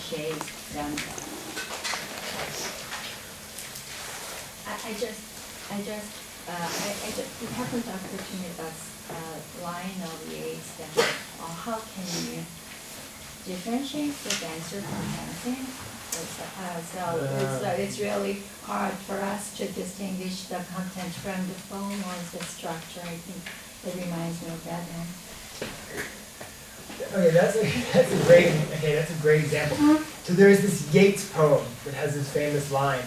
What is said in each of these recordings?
shades than it happened to occur to me that line of Yeats that how can you differentiate the dancer from dancing? It's really hard for us to distinguish the content from the poem or the structure. I think it reminds me of that. Okay, that's a great example. So there's this Yeats poem that has this famous line,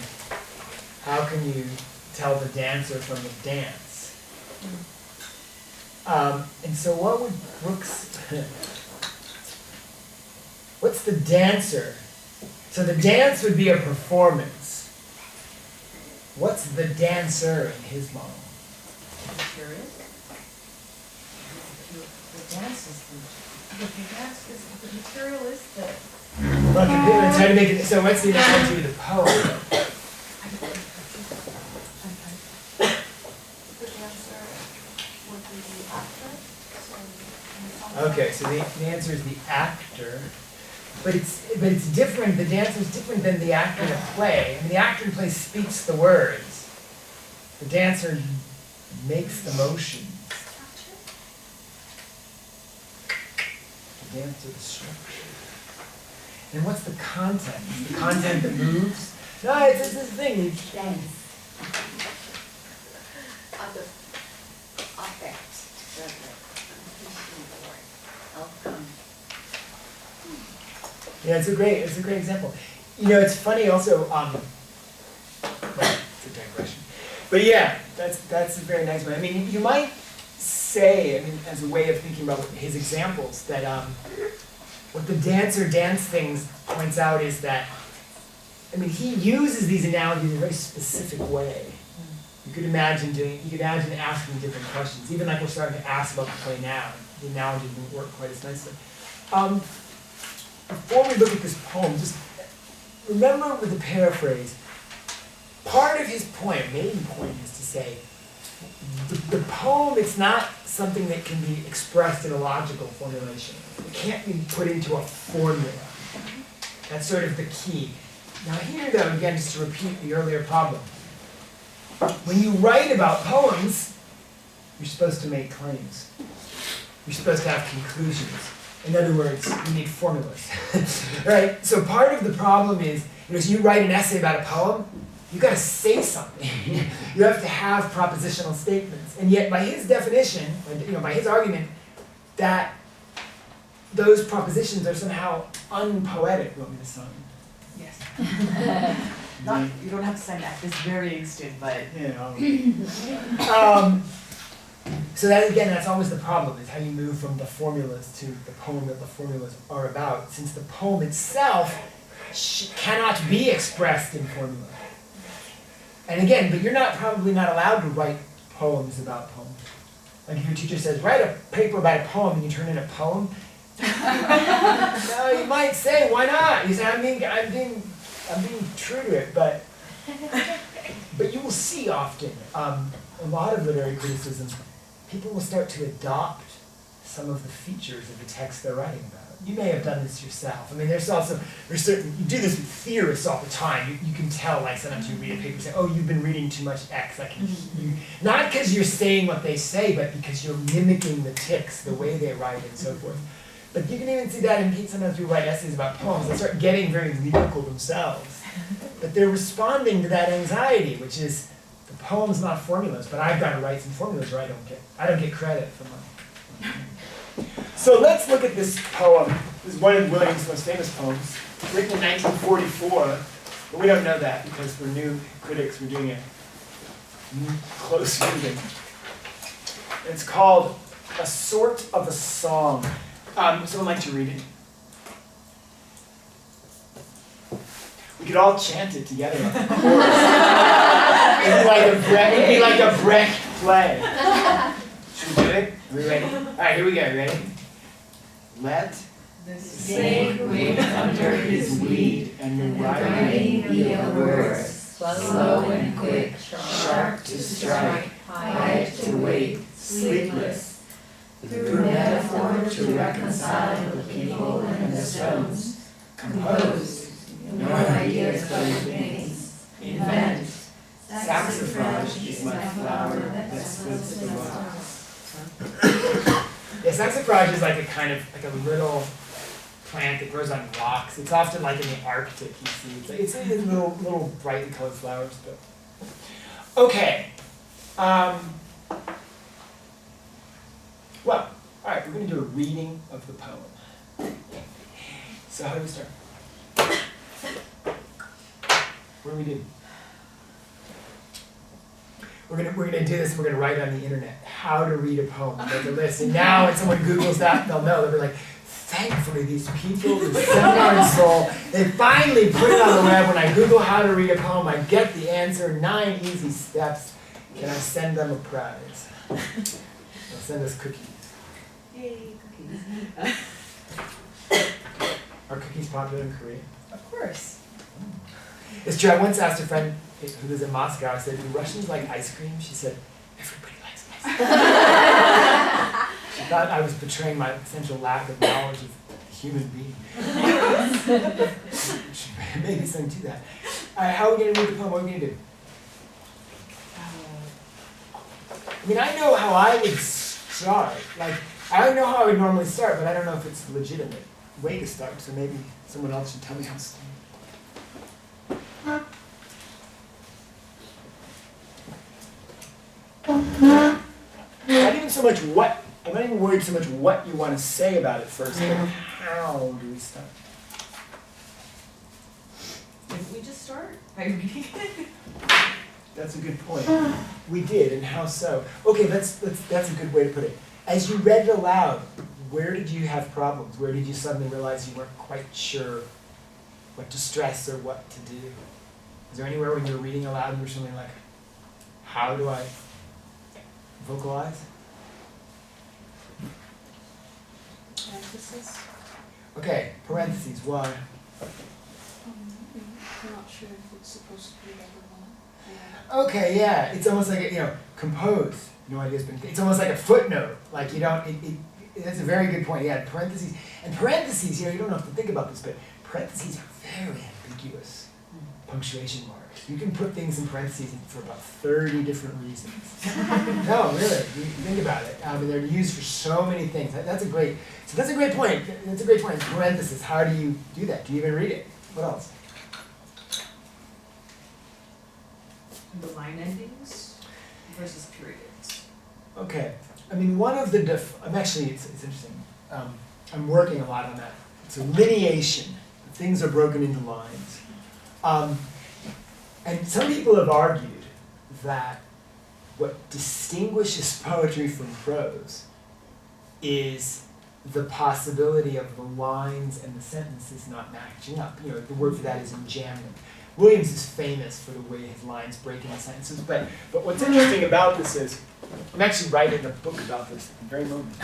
how can you tell the dancer from the dance? And so what would Brooks, what's the dancer? So the dance would be a performance. What's the dancer in his model? The dance is the material is the. Well, try to make it. So what's the analogy with the poem? The dancer would be the actor. Okay, so the answer is the actor, but it's different. The dancer is different than the actor in a play. I mean, the actor in a play speaks the words. The dancer makes the motion. Dance to the structure. And what's the content? Is the content that moves? No, it's this thing. It's Dance. Other affect the outcome. Yeah, it's a great example. You know, it's funny also. Well, it's a digression. But yeah, that's a very nice one. I mean, you might say, I mean, as a way of thinking about his examples, that what the dancer dance things points out is that, I mean, he uses these analogies in a very specific way. You could imagine asking different questions, even like we're starting to ask about the play now. The analogy didn't work quite as nicely. Before we look at this poem, just remember with the paraphrase, part of his point, main point, is to say, the poem, it's not something that can be expressed in a logical formulation. It can't be put into a formula. That's sort of the key. Now here, though, again, just to repeat the earlier problem, when you write about poems, you're supposed to make claims. You're supposed to have conclusions. In other words, you need formulas. Right? So part of the problem is, so you write an essay about a poem, you got to say something. You have to have propositional statements. And yet, by his definition, by his argument, that those propositions are somehow unpoetic. You want me to sign? Yes. You don't have to sign that. This very extent, but so that again, that's always the problem: is how you move from the formulas to the poem that the formulas are about. Since the poem itself cannot be expressed in formula. And again, but you're probably not allowed to write poems about poems. Like if your teacher says, write a paper about a poem and you turn in a poem, no, you might say, why not? You say, I'm being true to it, but you will see often, a lot of literary criticisms, people will start to adopt some of the features of the text they're writing about. You may have done this yourself. I mean, there's certain, you do this with theorists all the time. You can tell, like sometimes you read a paper and say, oh, you've been reading too much X. Not because you're saying what they say, but because you're mimicking the tics, the way they write and so forth. But you can even see that in sometimes people write essays about poems. They start getting very lyrical themselves. But they're responding to that anxiety, which is, the poem's not formulas, but I've got to write some formulas or I don't get credit for mine. So let's look at this poem. This is one of Williams' most famous poems, written in 1944. But we don't know that because we're new critics. We're doing a close reading. It's called A Sort of a Song. Someone like to read it? We could all chant it together on the chorus. It'd be like a Brecht play. Should we do it? Are we ready? All right, here we go. Ready? Let The snake waved under his weed, and the writing wheel whirs, slow and quick, sharp to strike, quiet to wait, sleepless. Through metaphor to reconcile the people and the stones, compose saxifrage is like a kind of like a little plant that grows on rocks. It's often like in the Arctic, you see. It's little brightly colored flowers. But okay. Well, all right. We're going to do a reading of the poem. So how do we start? What do we do? We're gonna do this. We're gonna write on the internet how to read a poem. Make a list. And now when someone Googles that, they'll know. They'll be like, thankfully, these people who seminar and soul, they finally put it on the web. When I Google how to read a poem, I get the answer. 9 easy steps. Can I send them a prize? They'll send us cookies. Yay, cookies. Are cookies popular in Korea? Of course. It's true. I once asked a friend who lives in Moscow, I said, do Russians like ice cream? She said, everybody likes ice cream. She thought I was betraying my essential lack of knowledge of the human being. Maybe something to that. All right, how are we going to read the poem? What are we going to do? I mean, I know how I would start. Like, I know how I would normally start, but I don't know if it's a legitimate way to start, so maybe someone else should tell me how to start. I'm not even worried so much what you want to say about it first, but how do we start? Didn't we just start by reading it? That's a good point. We did, and how so? Okay, that's a good way to put it. As you read it aloud, where did you have problems? Where did you suddenly realize you weren't quite sure what to stress or what to do? Is there anywhere when you were reading aloud and you were suddenly like, how do I vocalize? Emphasis. Okay, parentheses, why? I'm not sure if it's supposed to be everyone. Okay, yeah, it's almost like, compose. No idea's been, it's almost like a footnote. Like you don't, that's a very good point. Yeah, parentheses. And parentheses, you don't have to think about this, but parentheses are very ambiguous punctuation marks. You can put things in parentheses for about 30 different reasons. No, really, you think about it. I mean, they're used for so many things. That's a great point. That's a great point. Parentheses, how do you do that? Do you even read it? What else? The line endings versus periods. Okay. I mean, one of the it's interesting. I'm working a lot on that. So lineation. Things are broken into lines. And some people have argued that what distinguishes poetry from prose is the possibility of the lines and the sentences not matching up. The word for that is enjambment. Williams is famous for the way his lines break into sentences, but what's interesting about this is, I'm actually writing a book about this at the very moment.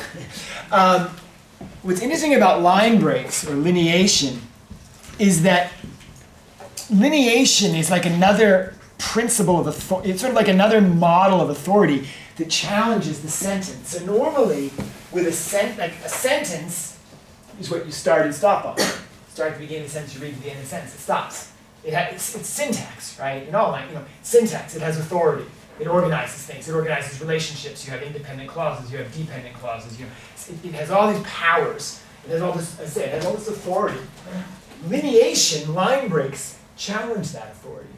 What's interesting about line breaks or lineation is that lineation is like another principle of authority. It's sort of like another model of authority that challenges the sentence. So normally, with a sentence is what you start and stop on. Start at the beginning of the sentence, you read to the end of the sentence, it stops. It's syntax, right? In all syntax, it has authority. It organizes things. It organizes relationships. You have independent clauses. You have dependent clauses. It has all these powers. It has all this, it has all this authority. Lineation, line breaks, challenge that authority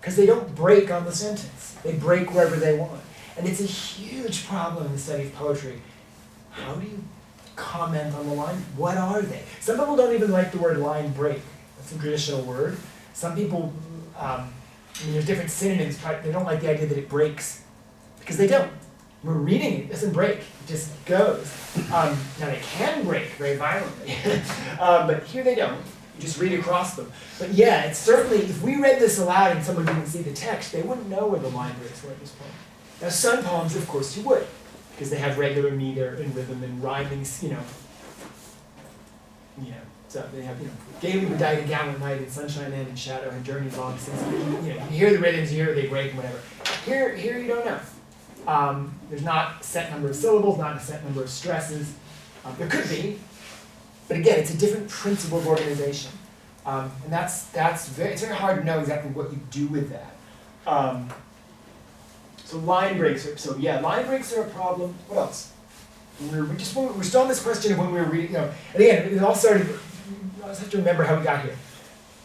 because they don't break on the sentence. They break wherever they want. And it's a huge problem in the study of poetry. How do you comment on the line? What are they? Some people don't even like the word line break. That's a traditional word. Some people, there's different synonyms, but they don't like the idea that it breaks because they don't. We're reading it doesn't break, it just goes. Now they can break very violently, but here they don't. You just read across them. But yeah, it's certainly, if we read this aloud and someone didn't see the text, they wouldn't know where the line breaks were at this point. Now some poems, of course, you would, because they have regular meter and rhythm and rhyming, so they have, gaily bedight a gallant knight in sunshine and in shadow had journeyed long since. You hear the rhythms, you hear they break and whatever. Here you don't know. There's not a set number of syllables, not a set number of stresses. There could be, but again, it's a different principle of organization. And it's very hard to know exactly what you do with that. So line breaks are a problem. What else? We're still on this question of when we were reading, and again, it all started, I just have to remember how we got here. It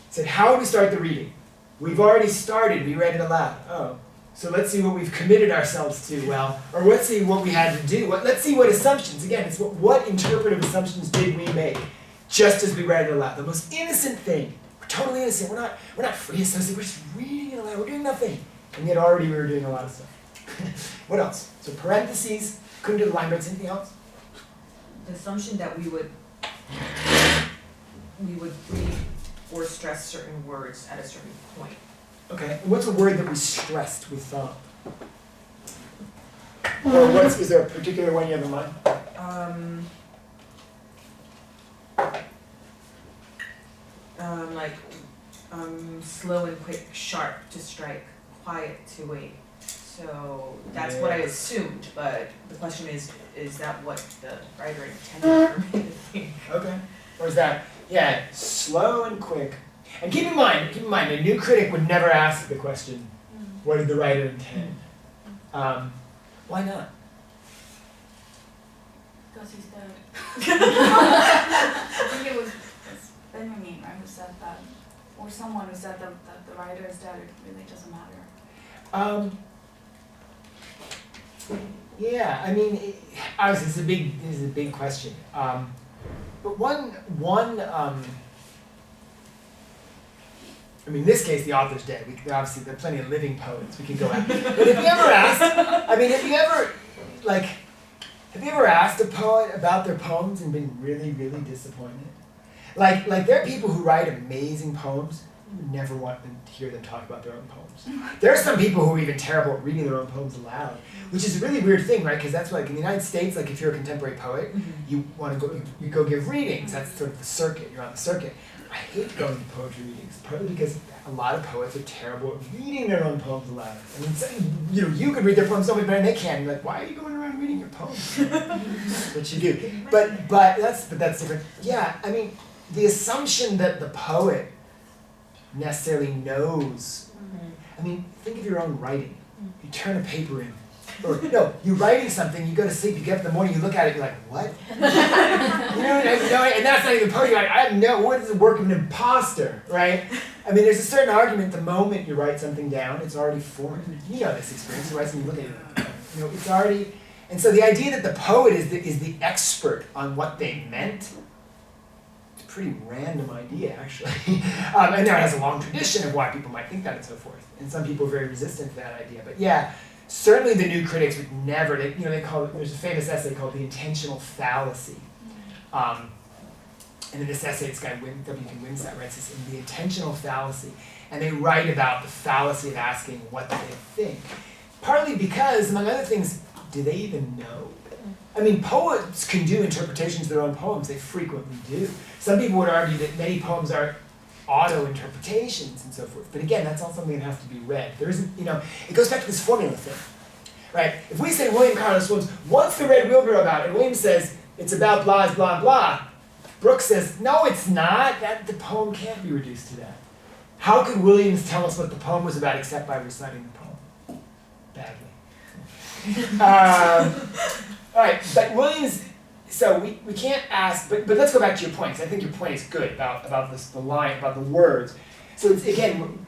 said, how do we start the reading? We've already started, we read it aloud. Oh, so let's see what we've committed ourselves to, or let's see what we had to do. Let's see what assumptions, again, it's what interpretive assumptions did we make just as we read it aloud. The most innocent thing. We're totally innocent. We're not free associates, we're just reading it aloud, we're doing nothing. And yet already we were doing a lot of stuff. What else? So parentheses, couldn't do the line breaks, anything else? The assumption that we would read or stress certain words at a certain point. Okay, and what's a word that we stressed, we thought? Or is there a particular one you have in mind? Slow and quick, sharp to strike, quiet to wait. So that's what I assumed, but the question is that what the writer intended for me to think? Okay. Or is that, slow and quick. And keep in mind, a new critic would never ask the question, what did the writer intend? Why not? Because he's dead. I think it was Benjamin, right, who said that, or someone who said that the writer is dead, it really doesn't matter. Yeah, I mean, obviously this is a big question. But one, I mean, in this case, the author's dead. Obviously, there are plenty of living poets we can go at. But have you ever asked, have you ever asked a poet about their poems and been really, really disappointed? Like there are people who write amazing poems, you never want to hear them talk about their own poems. There are some people who are even terrible at reading their own poems aloud, which is a really weird thing, right? Because that's like in the United States, like if you're a contemporary poet, you want to go give readings. That's sort of the circuit. You're on the circuit. I hate going to poetry readings, partly because a lot of poets are terrible at reading their own poems aloud. I mean, you could read their poems so much better than they can. You're like, why are you going around reading your poems? What you do. But that's different. Yeah, I mean, the assumption that the poet necessarily knows. I mean, think of your own writing. You turn a paper in. Or, no, you're writing something, you go to sleep, you get up in the morning, you look at it, you're like, what? and that's not even poetry. Like, I know, what is the work of an imposter, right? I mean, there's a certain argument the moment you write something down, it's already formed. You know this experience, you write something, you look at it, it's already, and so the idea that the poet is the expert on what they meant, it's a pretty random idea, actually. And there has a long tradition of why people might think that and so forth. And some people are very resistant to that idea. But yeah, certainly the new critics would never, they call it, there's a famous essay called The Intentional Fallacy. And in this essay, this guy, W.K. Winsett, writes this in The Intentional Fallacy. And they write about the fallacy of asking what they think. Partly because, among other things, do they even know? I mean, poets can do interpretations of their own poems. They frequently do. Some people would argue that many poems are auto-interpretations and so forth. But again, that's all something that has to be read. There isn't, it goes back to this formula thing, right? If we say William Carlos Williams, what's the Red Wheelbarrow about? And Williams says, it's about blah, blah, blah. Brooks says, no, it's not. The poem can't be reduced to that. How could Williams tell us what the poem was about except by reciting the poem? Badly. All right, but Williams, so we can't ask, but let's go back to your point, because I think your point is good about this, the line, about the words. So it's, again,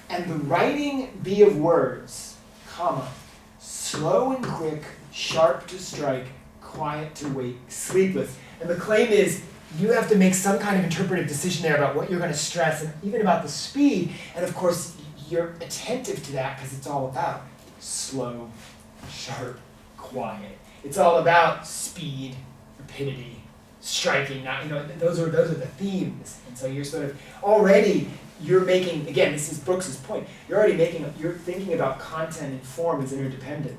and the writing be of words, comma, slow and quick, sharp to strike, quiet to wait, sleepless. And the claim is, you have to make some kind of interpretive decision there about what you're going to stress, and even about the speed, and of course, you're attentive to that, because it's all about slow, sharp, quiet. It's all about speed, rapidity, striking. Those are the themes. And so you're sort of you're making, again, this is Brooks's point. You're thinking about content and form as interdependent.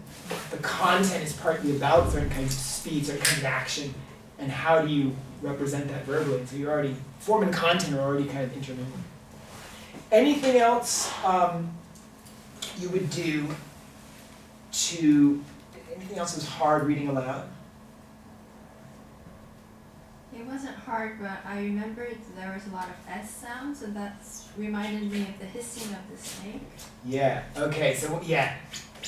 The content is partly about certain kinds of speed, certain kinds of action, and how do you represent that verbally? And so form and content are already kind of intermingled. Anything else you would do anything else was hard reading aloud? It wasn't hard, but I remembered there was a lot of S sounds, and that reminded me of the hissing of the snake. Yeah, okay, so yeah.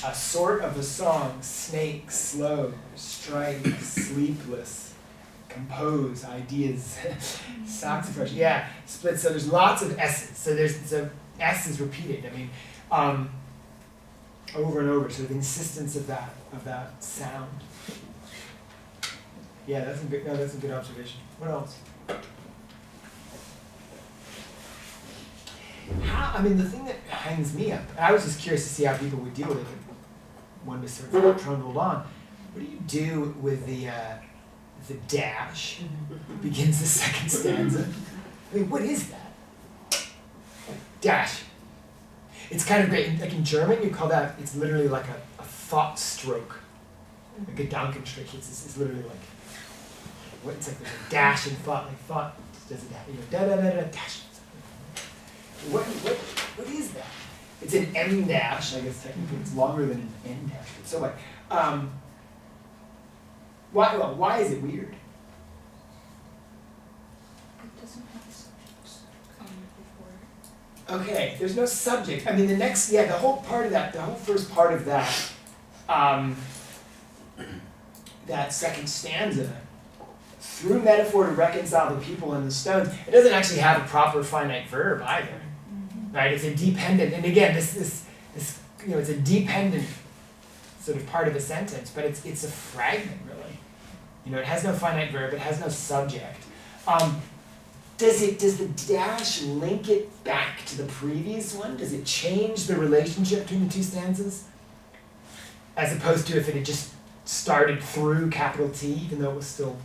A sort of a song, snake, slow, strike, sleepless, compose, ideas, saxophone. Yeah, split. So there's lots of S's. So S is repeated. I mean, over and over. Sort of insistence of that sound. Yeah, that's a good observation. What else? The thing that hangs me up, I was just curious to see how people would deal with it. One was sort of trundled on. What do you do with the dash that begins the second stanza? I mean, what is that? Dash. It's kind of great. Like in German, you call that, it's literally like a thought stroke. Like a Gedankenstrich. It's literally like, it's like there's a dash in thought, like thought does a da-da-da-da dash. What is that? It's an M dash, I guess technically it's longer than an N dash. So like, why is it weird? It doesn't have subjects before. Okay, there's no subject. The whole part of that, the whole first part of that, that second stanza, through metaphor to reconcile the people and the stones, it doesn't actually have a proper finite verb either. Right? It's a dependent, and again, this it's a dependent sort of part of a sentence, but it's a fragment really. It has no finite verb, it has no subject. Does the dash link it back to the previous one? Does it change the relationship between the two stanzas? As opposed to if it had just started through capital T, even though it was still.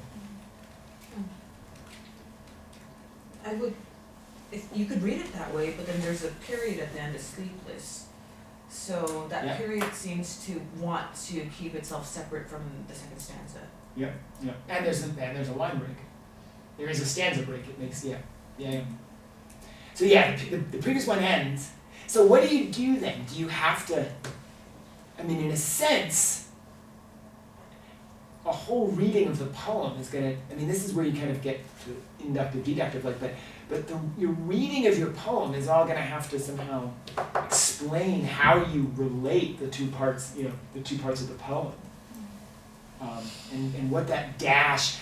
If you could read it that way, but then there's a period at the end of sleepless. So that period seems to want to keep itself separate from the second stanza. Yeah. And there's a line break. There is a stanza break. It makes So the previous one ends. So what do you do then? Do you have to? In a sense, a whole reading of the poem is gonna. This is where you kind of get the inductive, deductive, but your reading of your poem is all going to have to somehow explain how you relate the two parts of the poem, and what that dash,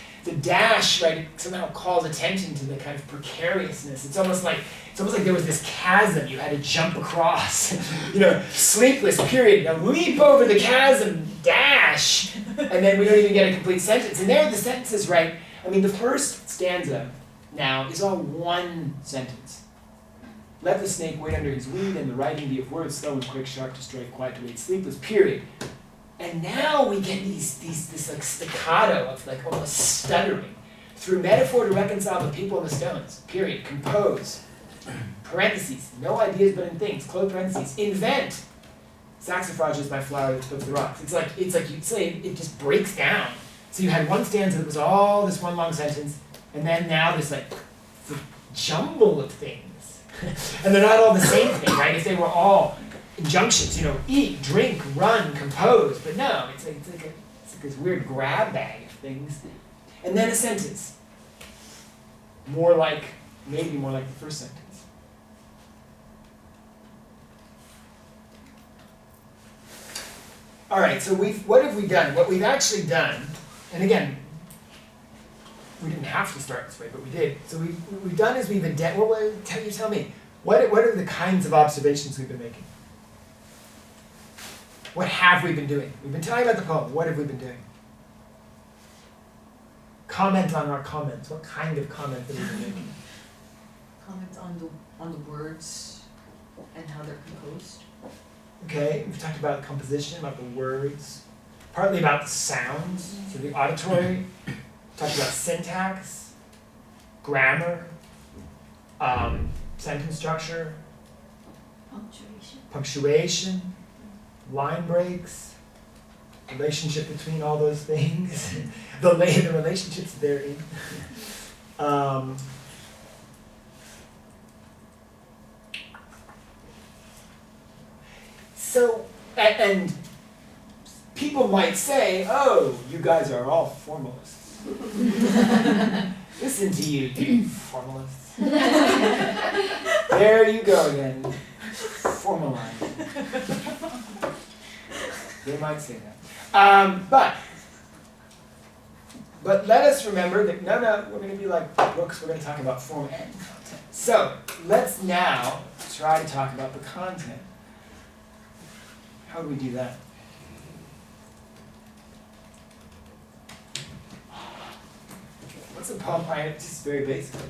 right, it somehow calls attention to the kind of precariousness. It's almost like there was this chasm you had to jump across. Sleepless period. Now leap over the chasm, dash, and then we don't even get a complete sentence. And there are the sentences, right? The first stanza now is all one sentence. Let the snake wait under his weed, and the writing be of words, slow and quick, sharp to strike, quiet to wait, sleepless, period. And now we get this like staccato of like almost stuttering. Through metaphor to reconcile the people and the stones, period. Compose, parentheses, no ideas but in things, close parentheses, invent. Saxifrage is my flower that spoke the rocks. It's like you'd say, it just breaks down. So you had one stanza that was all this one long sentence, and then now there's like the jumble of things. And they're not all the same thing, right? If they were all injunctions, eat, drink, run, compose, but no, it's like this weird grab bag of things. And then a sentence. Maybe more like the first sentence. All right, so what have we done? What we've actually done, and again, we didn't have to start this way, but we did. So what we've done is tell me, what are the kinds of observations we've been making? What have we been doing? We've been talking about the poem. What have we been doing? Comment on our comments. What kind of comment have we been making? Comment on the words and how they're composed. Okay, we've talked about composition, about the words, partly about the sounds, so the auditory. Talked about syntax, grammar, sentence structure, punctuation, line breaks, relationship between all those things, the relationships therein. So, and people might say, oh, you guys are all formalists. Listen to you formalists. There you go again, formalizing. They might say that. But let us remember that we're going to be like Brooks. We're going to talk about form and content. So let's now try to talk about the content. How do we do that? What's the poem? Just very basically.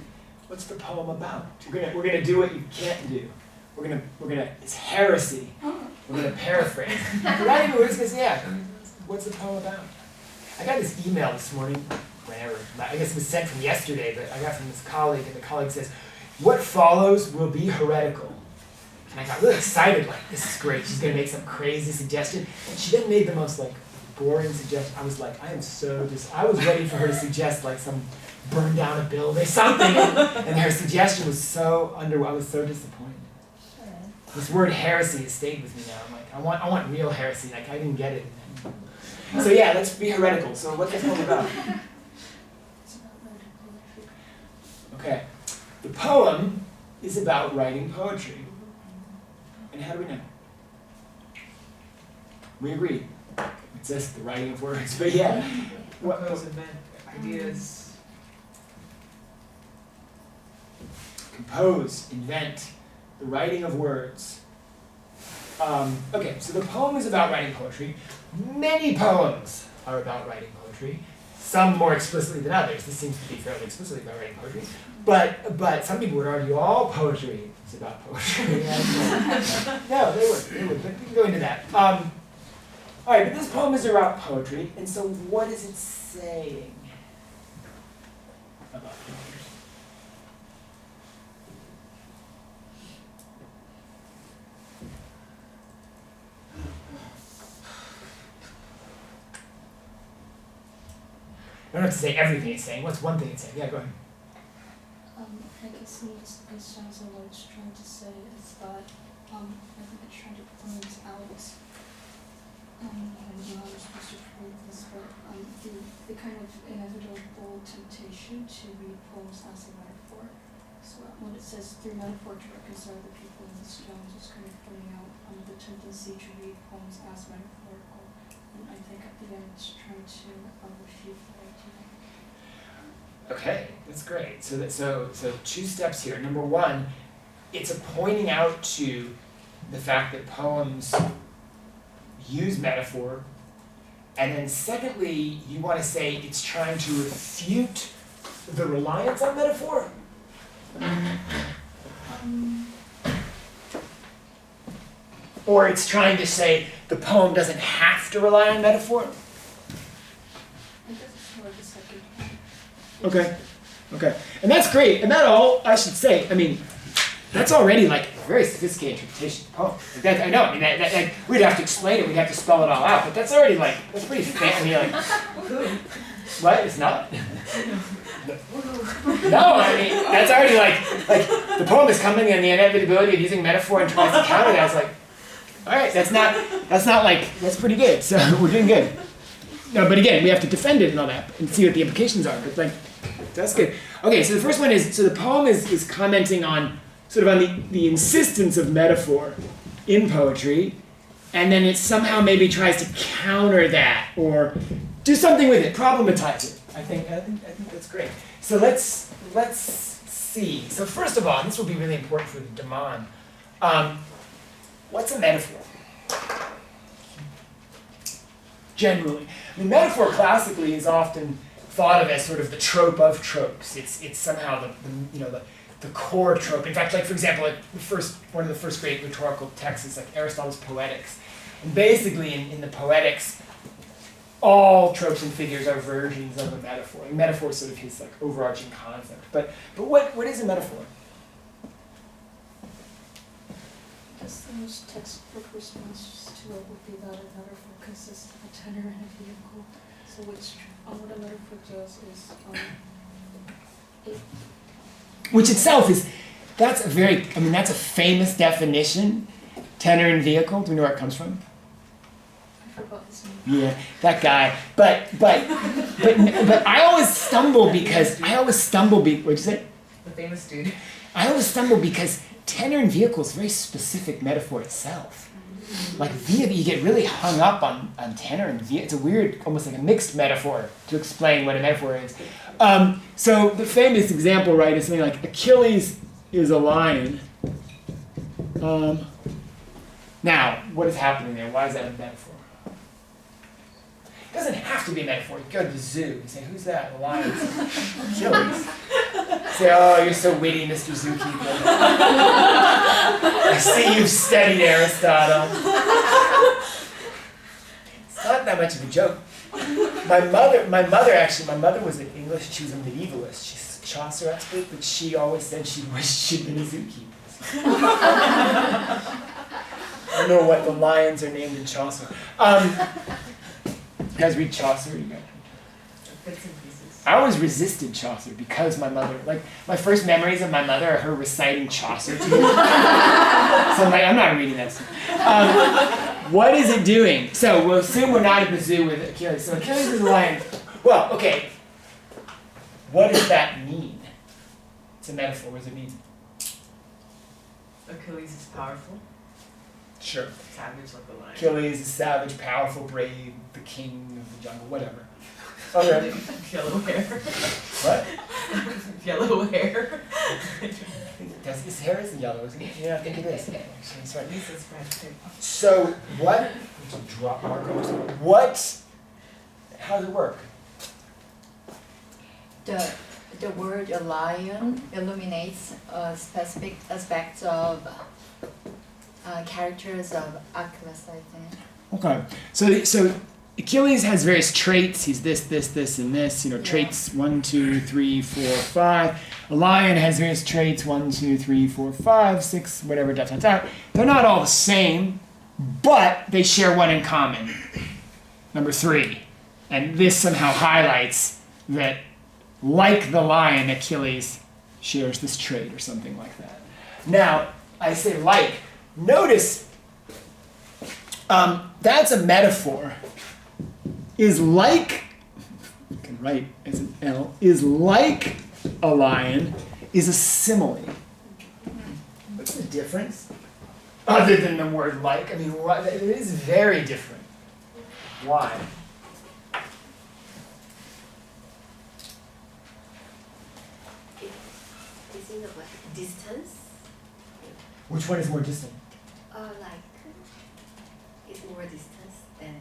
What's the poem about? We're gonna do what you can't do. We're gonna. It's heresy. We're gonna paraphrase. We're just gonna say, yeah. What's the poem about? I got this email this morning. Whenever I guess it was sent from yesterday, but I got from this colleague, and the colleague says, "What follows will be heretical." And I got really excited. Like, this is great. She's gonna make some crazy suggestion. And she then made the most like boring suggestion. I was like, I was ready for her to suggest like some burn down a building or something, and her suggestion was so I was so disappointed. This word heresy has stayed with me now. I'm like, I want real heresy. Like, I didn't get it. So yeah, let's be heretical. So what's this poem about? Okay, the poem is about writing poetry. And how do we know? We agree. It's just the writing of words, but yeah. Compose, invent, ideas. Compose, invent, the writing of words. Okay, so the poem is about writing poetry. Many poems are about writing poetry. Some more explicitly than others. This seems to be fairly explicitly about writing poetry. But some people would argue all poetry is about poetry. No, they would. But we can go into that. All right, but this poem is about poetry, and so what is it saying about poetry? I don't have to say everything it's saying. What's one thing it's saying? Yeah, go ahead. I guess it sounds like what it's trying to say is that I think it's trying to point out I don't know how I'm supposed to phrase this, but the kind of inevitable temptation to read poems as a metaphor. So when it says through metaphor to reconcile the people in the stones, it's kind of pointing out the tendency to read poems as metaphorical. And I think at the end it's trying to refute that idea. Okay, that's great. So two steps here. Number one, it's a pointing out to the fact that poems use metaphor. And then secondly, you want to say it's trying to refute the reliance on metaphor? Or it's trying to say the poem doesn't have to rely on metaphor? I guess it's more the second. Okay. And that's great. And that all, I should say, I mean, that's already like a very sophisticated interpretation of the poem. Like that, I know, I mean, that we'd have to explain it, we'd have to spell it all out, but that's already like, that's pretty fancy. Like, what? It's not? No, I mean, that's already like the poem is coming and the inevitability of using metaphor and tries to counter that. It's like, all right, that's not like, that's pretty good. So we're doing good. No, but again, we have to defend it and all that and see what the implications are. But like, that's good. Okay, so the first one is, so the poem is commenting on sort of on the insistence of metaphor in poetry, and then it somehow maybe tries to counter that or do something with it, problematize it. I think that's great. So let's see. So first of all, and this will be really important for the demand. What's a metaphor? Generally, I mean, metaphor classically is often thought of as sort of the trope of tropes. It's somehow the core trope. In fact, like for example, like one of the first great rhetorical texts is like Aristotle's Poetics, and basically in the Poetics, all tropes and figures are versions of a metaphor. And metaphor is sort of his like overarching concept. But what is a metaphor? I guess the most textbook response to it would be that a metaphor consists of a tenor and a vehicle. So what a metaphor does is Which itself is, that's a famous definition, tenor and vehicle. Do we know where it comes from? I forgot his name. Yeah, that guy. But I always stumble because what'd you say? The famous dude. I always stumble because tenor and vehicle is a very specific metaphor itself. like via, you get really hung up on tenor and via. It's a weird, almost like a mixed metaphor to explain what a metaphor is. So the famous example, right, is something like Achilles is a lion. Now, what is happening there? Why is that a metaphor? It doesn't have to be a metaphor. You go to the zoo and say, who's that? A lion. Achilles. Say, oh, you're so witty, Mr. Zookeeper. I see you've studied Aristotle. It's not that much of a joke. My mother was an English, she was a medievalist. She's a Chaucer expert, but she always said she wished she'd been a zookeeper. I don't know what the lions are named in Chaucer. You guys read Chaucer? You guys? Bits and pieces. I always resisted Chaucer because my mother, like, my first memories of my mother are her reciting Chaucer to me. So I'm like, I'm not reading that stuff. What is it doing? So we'll assume we're not at the zoo with Achilles. So Achilles is a lion. Well, okay. What does that mean? It's a metaphor. What does it mean? Achilles is powerful. Sure. Savage like a lion. Achilles is savage, powerful, brave, the king of the jungle, whatever. Okay. Yellow hair. What? Yellow hair. His hair isn't yellow, isn't it? Yeah, I think it is. Actually, that's right. At least it's red too. So what? Drop marker. What? How does it work? The word lion illuminates specific aspects of characters of Achilles, I think. Okay. So Achilles has various traits. He's this, and this. You know, traits 1, 2, 3, 4, 5. A lion has various traits 1, 2, 3, 4, 5, 6, whatever. Dot, dot, dot. They're not all the same, but they share one in common. Number 3, and this somehow highlights that, like the lion, Achilles shares this trait or something like that. Now, I say like. Notice that's a metaphor. Is like, you can write as an L, is like a lion, is a simile. What's the difference? Other than the word like, I mean, it is very different. Why? Isn't it like distance? Which one is more distant? Like it's more distance than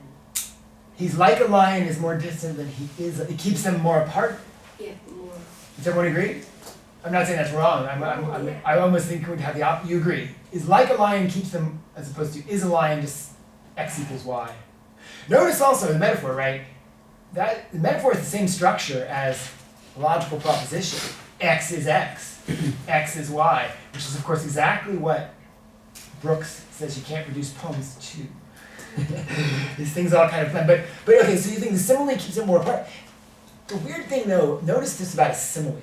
He's like a lion is more distant than he is. It keeps them more apart. more. Does everyone agree? I'm not saying that's wrong. I almost think we'd have the opposite. You agree. Is like a lion keeps them, as opposed to is a lion just X equals Y. Notice also the metaphor, right? That the metaphor is the same structure as a logical proposition. X is X. X is Y. Which is, of course, exactly what Brooks says you can't reduce poems to. These things all kind of blend. But okay, so you think the simile keeps them more apart. The weird thing, though, notice this about a simile.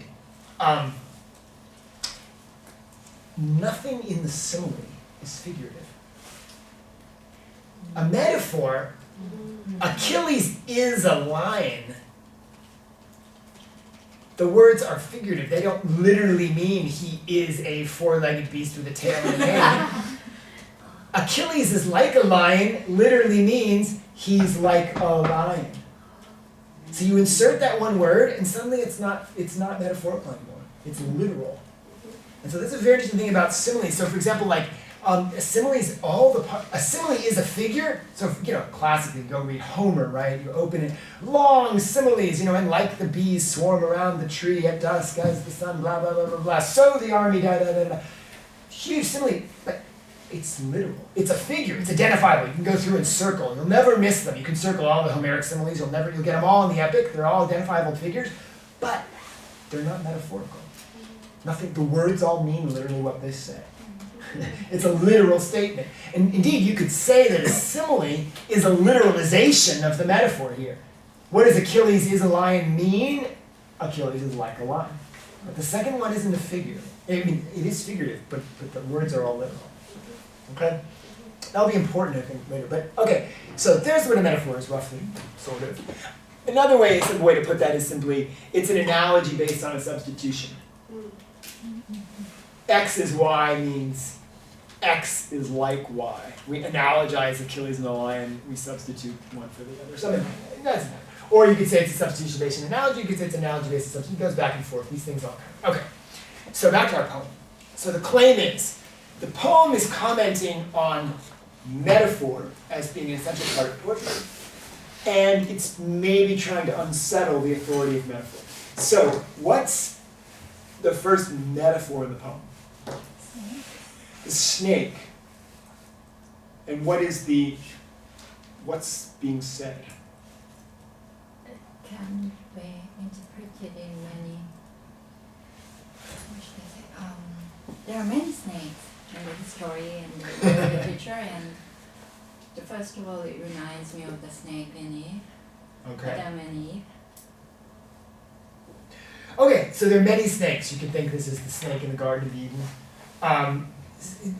Nothing in the simile is figurative. A metaphor, Achilles is a lion. The words are figurative. They don't literally mean he is a four-legged beast with a tail and a mane. Achilles is like a lion literally means he's like a lion. So you insert that one word, and suddenly it's not metaphorical anymore. It's literal. And so this is a very interesting thing about similes. So for example, like a simile is a simile is a figure. So classically, you go read Homer, right? You open it, long similes, and like the bees swarm around the tree at dusk as the sun, blah blah blah blah blah. So the army, da da da da. Huge simile, but it's literal. It's a figure. It's identifiable. You can go through and circle. You'll never miss them. You can circle all the Homeric similes. You'll get them all in the epic. They're all identifiable figures, but they're not metaphorical. Nothing. The words all mean literally what they say. It's a literal statement. And indeed, you could say that a simile is a literalization of the metaphor here. What does Achilles is a lion mean? Achilles is like a lion. But the second one isn't a figure. I mean, it is figurative, but the words are all literal. Okay? That'll be important, I think, later. But, okay, so there's what a metaphor is, roughly, sort of. Another way, a simple way to put that is simply, it's an analogy based on a substitution. X is Y means X is like Y. We analogize Achilles and the lion, we substitute one for the other. Something like that. Doesn't matter. Or you could say it's a substitution based on analogy, you could say it's analogy based on substitution. It goes back and forth, these things all kind of. Okay, so back to our poem. So the claim is, the poem is commenting on metaphor as being an essential part of poetry, and it's maybe trying to unsettle the authority of metaphor. So what's the first metaphor in the poem? The snake. And what's being said? It can be interpreted in many, what should I say? There are many snakes in the story and the literature, and first of all, it reminds me of the snake in Eve, Adam and Eve. Okay, so there are many snakes. You can think this is the snake in the Garden of Eden.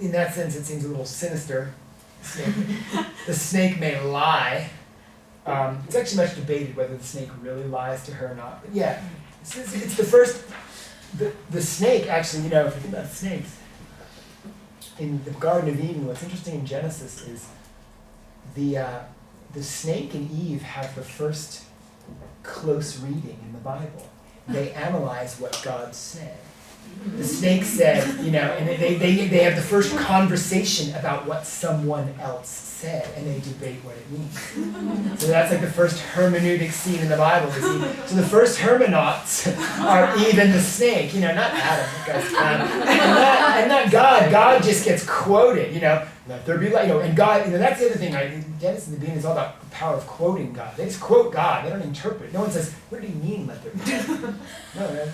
In that sense, it seems a little sinister. The snake may lie. It's actually much debated whether the snake really lies to her or not. But yeah, it's the first. The snake actually, if you think about snakes, in the Garden of Eden, what's interesting in Genesis is the snake and Eve have the first close reading in the Bible. They analyze what God said. The snake said, and they have the first conversation about what someone else said, and they debate what it means. So that's like the first hermeneutic scene in the Bible. So the first hermeneuts are Eve and the snake, not Adam, that guy's and not God. God just gets quoted, let there be light, and God, that's the other thing, right? Genesis and the beginning is all about the power of quoting God. They just quote God, they don't interpret. No one says, what did he mean, let there be light? No,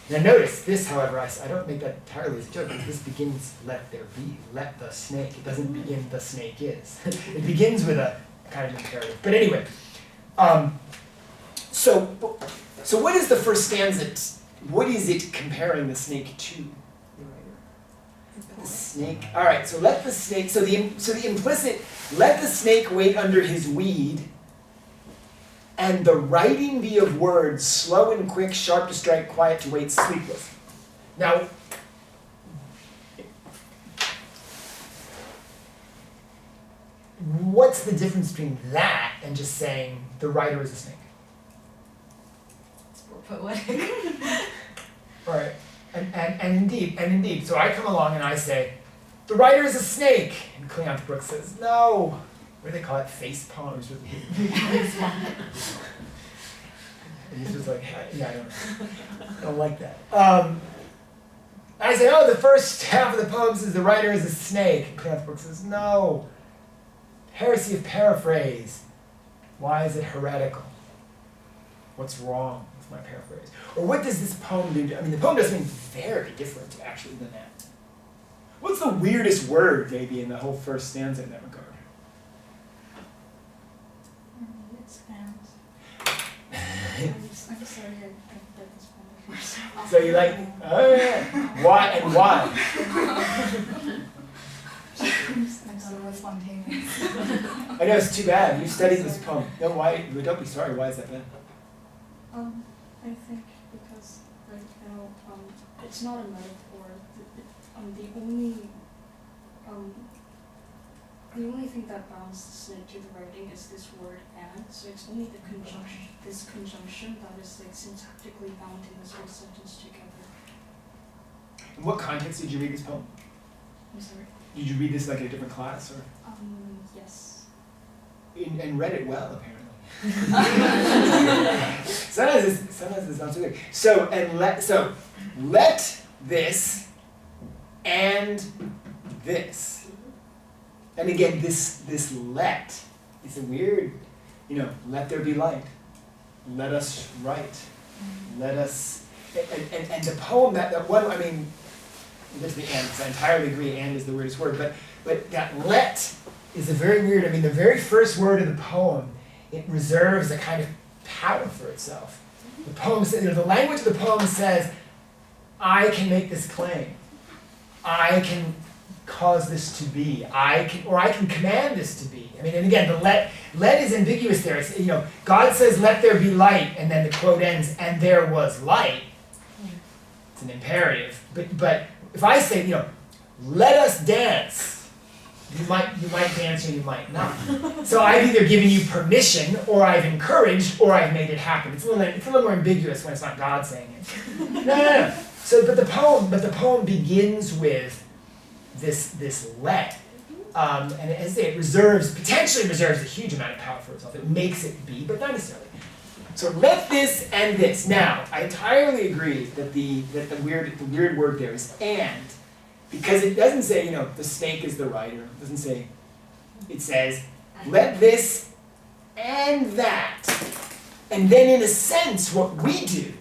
now notice this, however, I don't make that entirely as a joke, because this begins, let there be, let the snake. It doesn't begin, the snake is. It begins with a kind of imperative. But anyway, so what is the first stanza? What is it comparing the snake to? The snake. All right, so let the snake, so the implicit, let the snake wait under his weed, and the writing be of words, slow and quick, sharp to strike, quiet to wait, sleepless. Now, what's the difference between that and just saying the writer is a snake? It's more poetic. All right, and indeed, so I come along and I say, the writer is a snake, and Cleante Brooks says, no. What do they call it? Face palm? And he's just like, yeah, I don't like that. I say, the first half of the poem says the writer is a snake. And Cleante Brooks says, no. Heresy of paraphrase. Why is it heretical? What's wrong with my paraphrase? Or what does this poem do? The poem does something very different, actually, than that. What's the weirdest word, maybe, in the whole first stanza in that regard? I'm sorry, I read this one before. So you like, oh yeah, why and why? I'm so spontaneous. I know, it's too bad. You studied this poem. No, why? Don't be sorry. Why is that bad? I think because it's not a metaphor. The only thing that bounds the snake to the writing is this word "and," so it's only this conjunction that is syntactically bound in this whole sentence together. In what context did you read this poem? I'm sorry. Did you read this in a different class, or? Yes. And read it well, apparently. sometimes it's not so good. So let this and this. And again, this let is a weird, let there be light. Let us write. Let us, and the poem that one, there's the and, because I entirely agree, and is the weirdest word, but that let is a very weird, the very first word of the poem, it reserves a kind of power for itself. The poem says, the language of the poem says, I can make this claim. I can cause this to be. I can command this to be. And again, the let is ambiguous there. It's, God says, let there be light, and then the quote ends, and there was light. It's an imperative. But if I say, let us dance, might answer, you might not. So I've either given you permission, or I've encouraged, or I've made it happen. It's a little more ambiguous when it's not God saying it. No. So, but the poem begins with this let, and as I say, it potentially reserves a huge amount of power for itself. It makes it be, but not necessarily. So let this and this. Now, I entirely agree that the weird word there is and, because it doesn't say, the snake is the rider. It doesn't say, it says, let this and that. And then in a sense, what we do,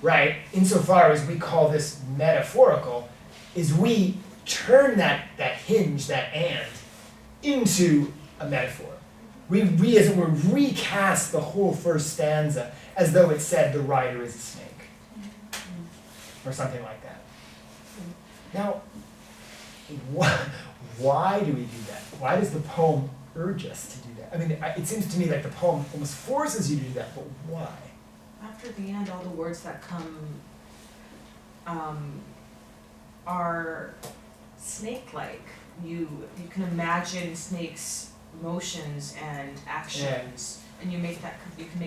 right, insofar as we call this metaphorical, is we turn that hinge, that and, into a metaphor. We as it were, recast the whole first stanza as though it said the rider is a snake. Or something like that. Now, why do we do that? Why does the poem urge us to do that? I mean, it seems to me like the poem almost forces you to do that, but why? After the end, all the words that come are snake-like. You can imagine snakes' motions and actions, and you can make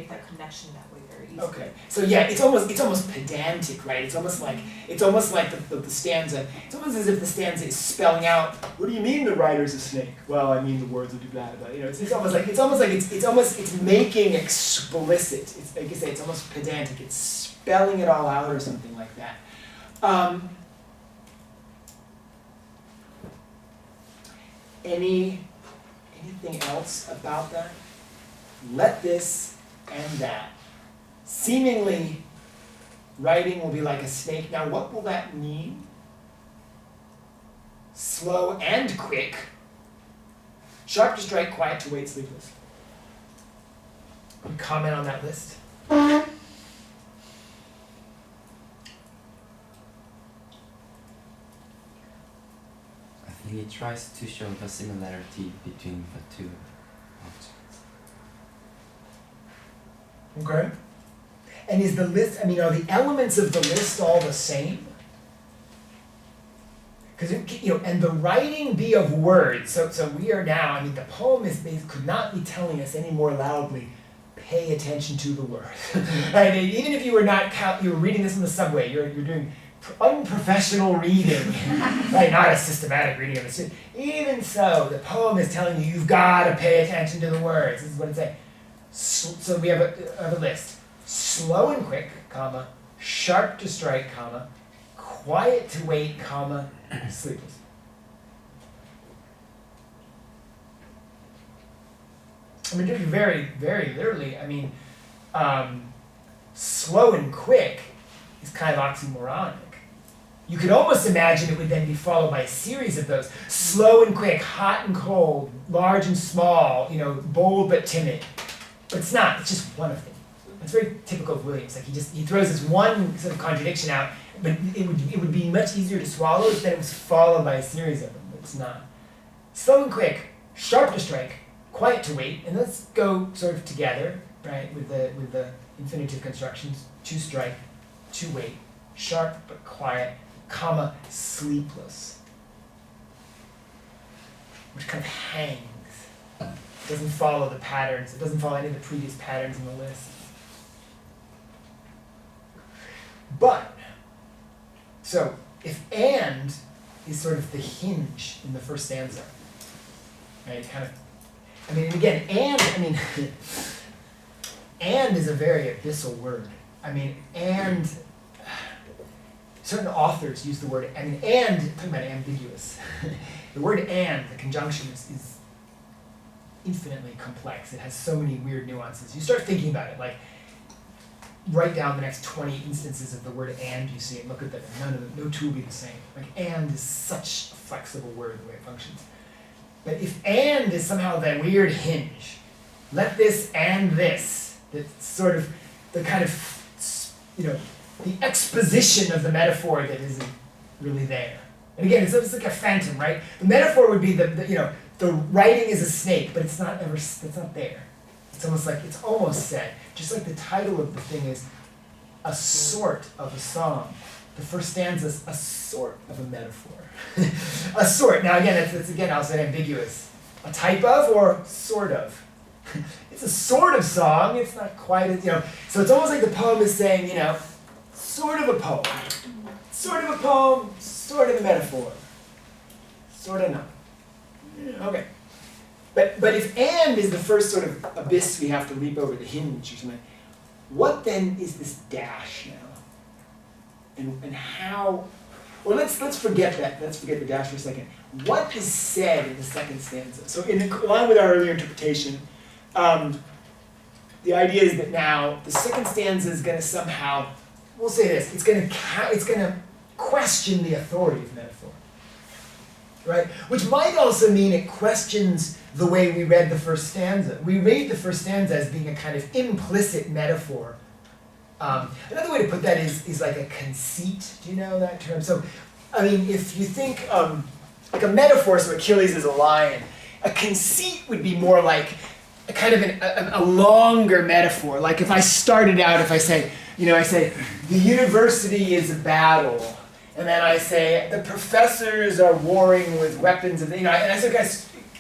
that connection that way very easily. Okay, so yeah, it's almost pedantic, right? It's almost like the stanza. It's almost as if the stanza is spelling out. What do you mean the rider's a snake? Well, I mean the words will do blah blah. It's almost making explicit. It's like I say, it's almost pedantic. It's spelling it all out or something like that. Anything else about that? Let this and that. Seemingly, writing will be like a snake. Now, what will that mean? Slow and quick. Sharp to strike, quiet to wait, sleepless. Comment on that list? I think it tries to show the similarity between the two objects. Okay. And is the list, are the elements of the list all the same? Because, and the writing be of words. So we are now, the poem could not be telling us any more loudly, pay attention to the word. Right? Even if you were you were reading this in the subway, you're doing unprofessional reading, right? Not a systematic reading of it. Even so, the poem is telling you, you've got to pay attention to the words. This is what it's saying. So we have a list. Slow and quick, comma, sharp to strike, comma, quiet to wait, comma, sleepless. Just very, very literally, slow and quick is kind of oxymoronic. You could almost imagine it would then be followed by a series of those. Slow and quick, hot and cold, large and small, bold but timid. But it's not, it's just one of them. It's very typical of Williams. Like he throws this one sort of contradiction out, but it would be much easier to swallow if then it was followed by a series of them, but it's not. Slow and quick, sharp to strike, quiet to wait, and let's go sort of together, right, with the infinitive constructions, to strike, to wait, sharp but quiet, comma, sleepless, which kind of hangs. It doesn't follow the patterns. It doesn't follow any of the previous patterns in the list. But, so, if and is sort of the hinge in the first stanza, right, and again, and is a very abyssal word. And certain authors use the word, and talking about ambiguous. The word and, the conjunction is infinitely complex. It has so many weird nuances. You start thinking about it, like, write down the next 20 instances of the word and you see and look at them, and no two will be the same. Like, and is such a flexible word the way it functions. But if and is somehow that weird hinge, let this and this, that's sort of the kind of, the exposition of the metaphor that isn't really there. And again, it's like a phantom, right? The metaphor would be the writing is a snake, but it's not there. It's almost said, just like the title of the thing is a sort of a song. the first stanza is a sort of a metaphor. A sort. Now again, it's again also ambiguous. A type of or sort of. It's a sort of song. It's not quite as, So it's almost like the poem is saying, sort of a poem. Sort of a poem, sort of a metaphor. Sort of not. Okay. But if and is the first sort of abyss we have to leap over, the hinge or something, what then is this dash now? And how, well let's forget that. Let's forget the dash for a second. What is said in the second stanza? So in line with our earlier interpretation, the idea is that now the second stanza is going to somehow, we'll say this, it's going to question the authority of metaphor. Right? Which might also mean it questions the way we read the first stanza. We read the first stanza as being a kind of implicit metaphor. Another way to put that is like a conceit. Do you know that term? So, I mean, if you think like a metaphor, so Achilles is a lion, a conceit would be more like a kind of a longer metaphor. Like if I started out, if I say, I say, the university is a battle. And then I say, the professors are warring with weapons of, and I sort of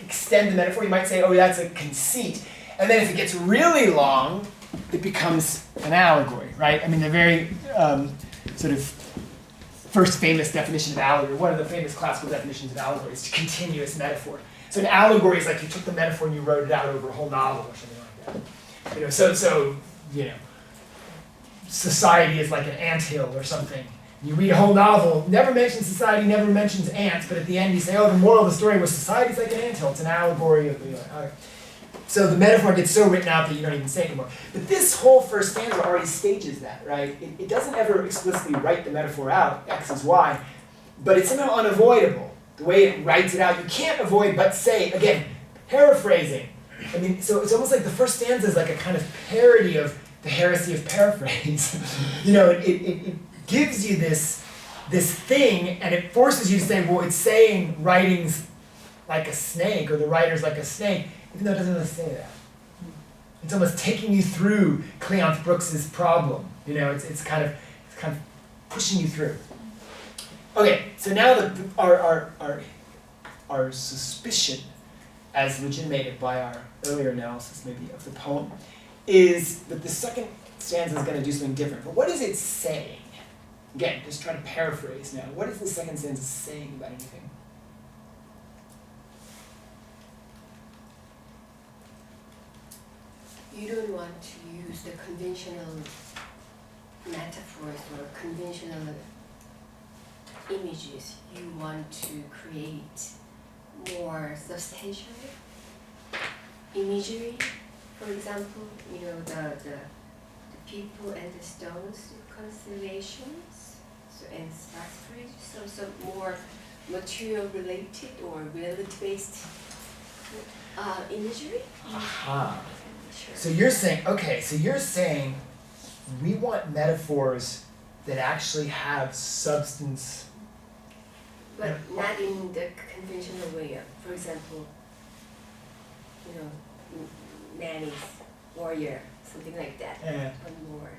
extend the metaphor. You might say, oh, that's a conceit. And then if it gets really long, it becomes an allegory, right? I mean, the very sort of first famous definition of allegory, one of the famous classical definitions of allegory is continuous metaphor. So an allegory is like you took the metaphor and you wrote it out over a whole novel or something like that. So society is like an anthill or something. You read a whole novel, never mentions society, never mentions ants, but at the end you say, oh, the moral of the story was society's like an anthill. It's an allegory of okay. So the metaphor gets so written out that you don't even say it anymore. But this whole first stanza already stages that, right? It doesn't ever explicitly write the metaphor out, X is Y, but it's somehow unavoidable. The way it writes it out, you can't avoid but say, again, paraphrasing. I mean, so it's almost like the first stanza is like a kind of parody of the heresy of paraphrase. It gives you this thing, and it forces you to say, well, it's saying writing's like a snake, or the writer's like a snake, even though it doesn't really say that. It's almost taking you through Cleonth Brooks's problem. It's kind of pushing you through. Okay, so now our suspicion, as legitimated by our earlier analysis maybe of the poem, is that the second stanza is going to do something different. But what is it saying? Again, just trying to paraphrase now. What is the second stanza saying about anything? You don't want to use the conventional metaphors or conventional images. You want to create more substantial imagery. For example, the people and the stones constellations, and skyscrapers, so more material related or reality based imagery. Aha. Sure. So you're saying we want metaphors that actually have substance. But not in the conventional way. For example, man is warrior, something like that. Yeah. Or more.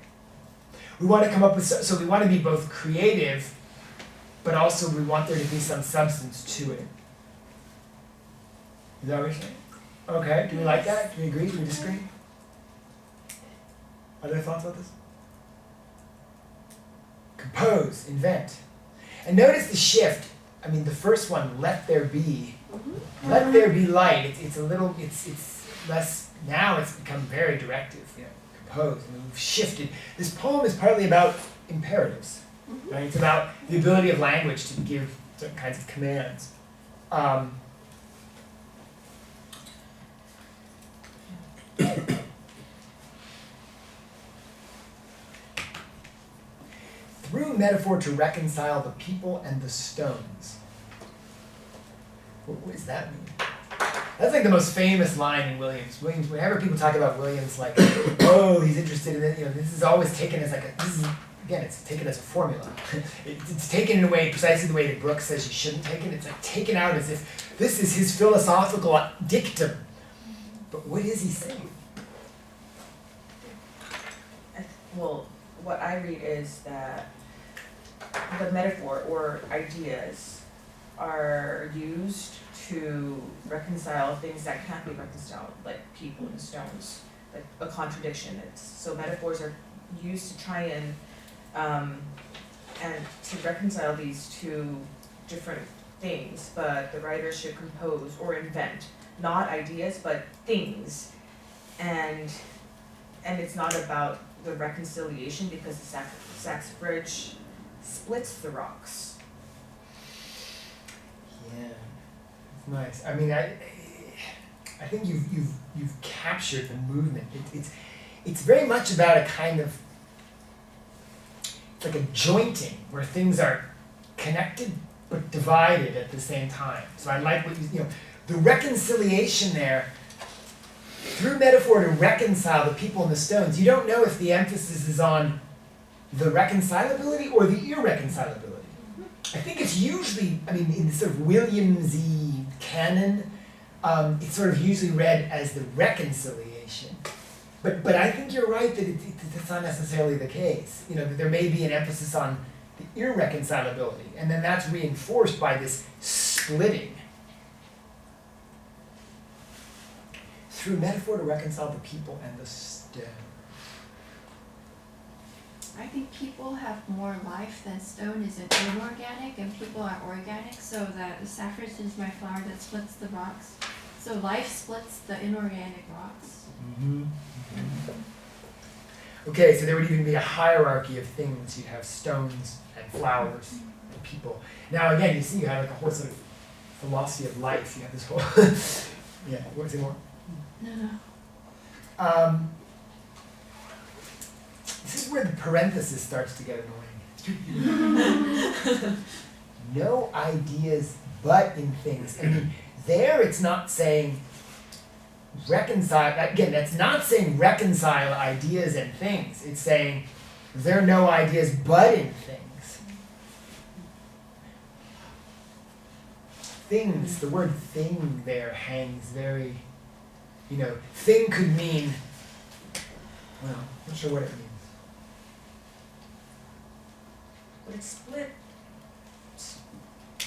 We want to come up with, so we want to be both creative, but also we want there to be some substance to it. Is that what you're saying? Okay, do we like that? Do we agree? Do we disagree? Other thoughts about this? Compose, invent. And notice the shift. I mean, the first one, let there be. Mm-hmm. Let there be light. It's less, now it's become very directive. Compose. I mean, we've shifted. This poem is partly about imperatives, right? It's about the ability of language to give certain kinds of commands. Through metaphor to reconcile the people and the stones. What does that mean? That's like the most famous line in Williams. Whenever people talk about Williams, like, oh, he's interested in it, this is always taken as it's taken as a formula. It's taken in a way, precisely the way that Brooks says you shouldn't take it. It's like taken out as if this is his philosophical dictum. But what is he saying? Well, what I read is that the metaphor or ideas are used to reconcile things that can't be reconciled, like people and stones, like a contradiction. So metaphors are used to try and to reconcile these two different things, but the writer should compose or invent, not ideas, but things. And it's not about the reconciliation because the Sax Bridge splits the rocks. Yeah, it's nice. I mean, I think you've captured the movement. It's very much about a kind of, it's like a jointing where things are connected but divided at the same time. So I like what you know, the reconciliation there, through metaphor to reconcile the people and the stones. You don't know if the emphasis is on the reconcilability or the irreconcilability. I think it's usually, I mean, in the sort of Williamsy canon, it's sort of usually read as the reconciliation. But I think you're right that it's not necessarily the case. You know, that there may be an emphasis on the irreconcilability, and then that's reinforced by this splitting. Through metaphor to reconcile the people and the stone. I think people have more life than stone is inorganic and people are organic, so that the saffron is my flower that splits the rocks. So life splits the inorganic rocks. Mm-hmm. Okay, so there would even be a hierarchy of things. You'd have stones and flowers and people. Now again, you see you have like a whole sort of philosophy of life. You have this whole yeah, what was it more? No. This is where the parenthesis starts to get annoying. No ideas but in things. I mean, there it's not saying reconcile, again, that's not saying reconcile ideas and things. It's saying there are no ideas but in things. Things, the word thing there hangs very, you know, thing could mean, well, I'm not sure what it means. But it's split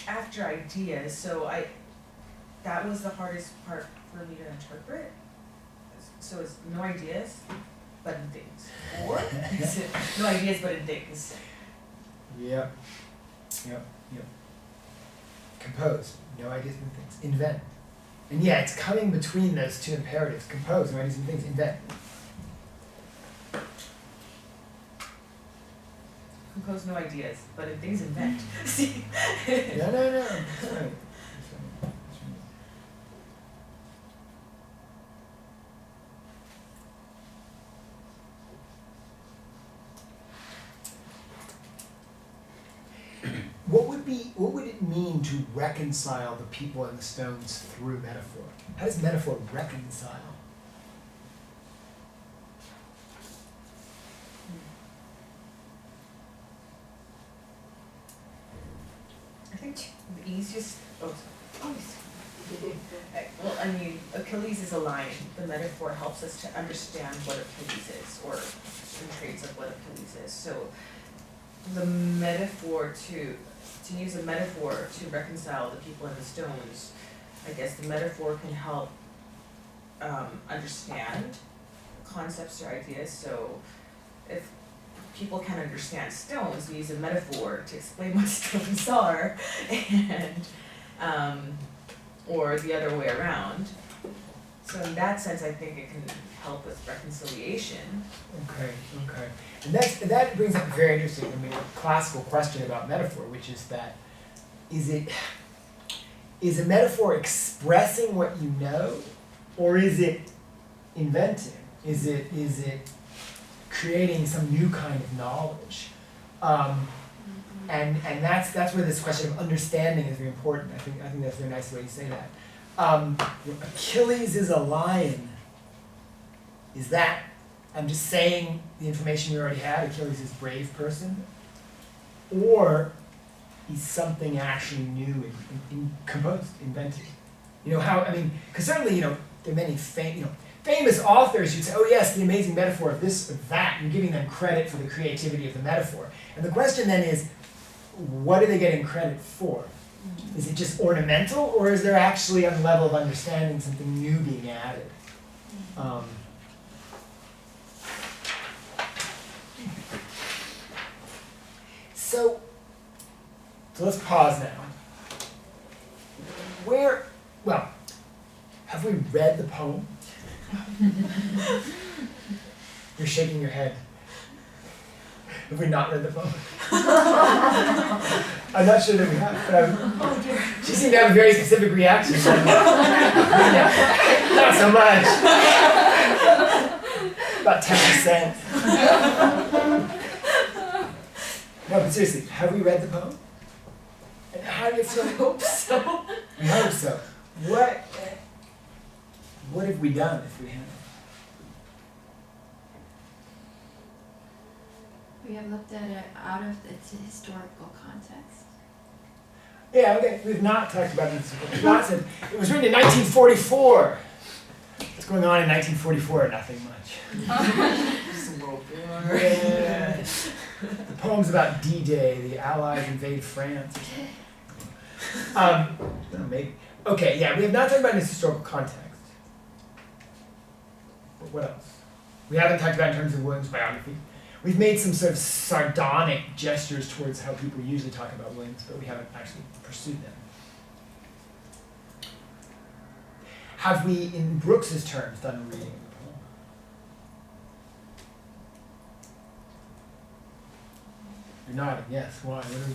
after ideas, so that was the hardest part for me to interpret. So it's no ideas, but in things. Or is it no ideas but in things? Yep. Compose, no ideas but in things. Invent. And yeah, it's coming between those two imperatives. Compose, no ideas but in things. Invent. Compose no ideas, but in things invent. See? No. That's right. That's right. What would it mean to reconcile the people and the stones through metaphor? How does metaphor reconcile? I think the easiest, well, I mean, Achilles is a lion. The metaphor helps us to understand what Achilles is, or some traits of what Achilles is. So the metaphor to use a metaphor to reconcile the people and the stones, I guess the metaphor can help understand concepts or ideas. So if people can understand stones, we use a metaphor to explain what stones are, and or the other way around. So in that sense, I think it can help with reconciliation. Okay. And that brings up a very interesting, a classical question about metaphor, which is that, is a metaphor expressing what you know, or is it inventing? Is it creating some new kind of knowledge? And that's where this question of understanding is very important. I think that's a very nice way to say that. Achilles is a lion. Is that, I'm just saying the information we already had, Achilles is a brave person? Or he's something actually new and composed, invented? You know, how, I mean, because certainly, there are many famous authors who'd say, oh yes, the amazing metaphor of this or that, and giving them credit for the creativity of the metaphor. And the question then is, what are they getting credit for? Is it just ornamental, or is there actually, on the level of understanding, something new being added? So let's pause now. Well, have we read the poem? You're shaking your head. Have we not read the poem? I'm not sure that we have, but she seemed to have a very specific reaction. Not so much. About 10%. No, but seriously, have we read the poem? And how do you feel? I hope so. We hope so. What have we done if we haven't? We have looked at it out of its historical context. Yeah, okay. We've not talked about it. We've not said it was written in 1944. What's going on in 1944? Nothing much. Just a world war. Yeah. The poem's about D-Day. The Allies invade France. Maybe. Okay, yeah. We have not talked about it in its historical context. But what else? We haven't talked about it in terms of Williams' biography. We've made some sort of sardonic gestures towards how people usually talk about Williams, but we haven't actually pursued them. Have we, in Brooks's terms, done a reading of the poem? You're nodding, yes. Why? What are we?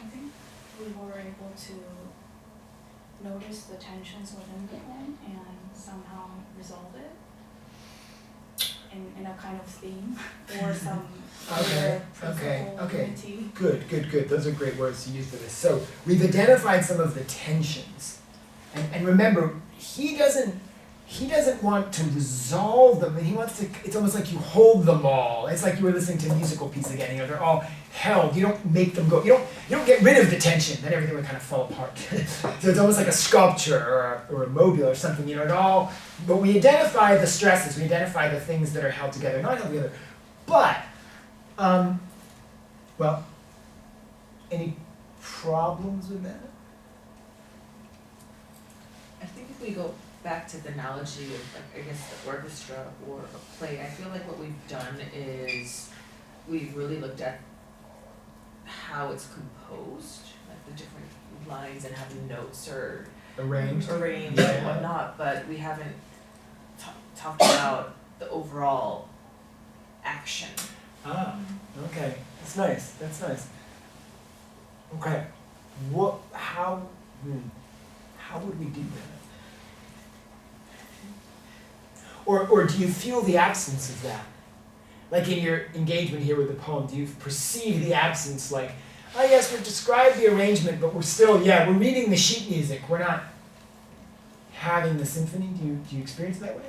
I think we were able to notice the tensions within the poem and somehow resolve it in a kind of theme or some Okay, principle okay. unity. Good. Those are great words to use for this. So we've identified some of the tensions. And remember, he doesn't want to resolve them, and he wants to, it's almost like you hold them all. It's like you were listening to a musical piece again, they're all held. You don't make them go. You don't get rid of the tension, then everything would kind of fall apart. So it's almost like a sculpture or a mobile or something, but we identify the stresses, we identify the things that are held together, not held together. But, well, any problems with that? I think if we go back to the analogy of, like, I guess, the orchestra or a play, I feel like what we've done is we've really looked at how it's composed, like the different lines and how the notes are Arranged? and whatnot, but we haven't talked about the overall action. Okay. That's nice. Okay. How would we do that? Or do you feel the absence of that? Like in your engagement here with the poem, do you perceive the absence like, oh yes, we've described the arrangement, but we're still, we're reading the sheet music, we're not having the symphony? Do you experience it that way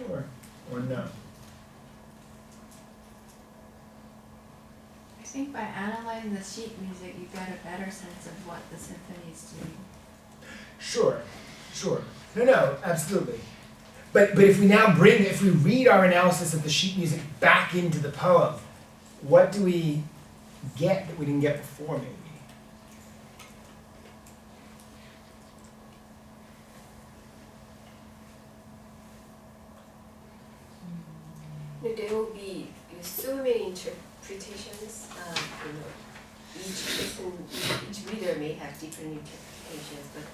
or no? I think by analyzing the sheet music, you get a better sense of what the symphony is doing. Sure. No, absolutely. But if we read our analysis of the sheet music back into the poem, what do we get that we didn't get before maybe? There will be so many interpretations. Each reader may have different interpretations, but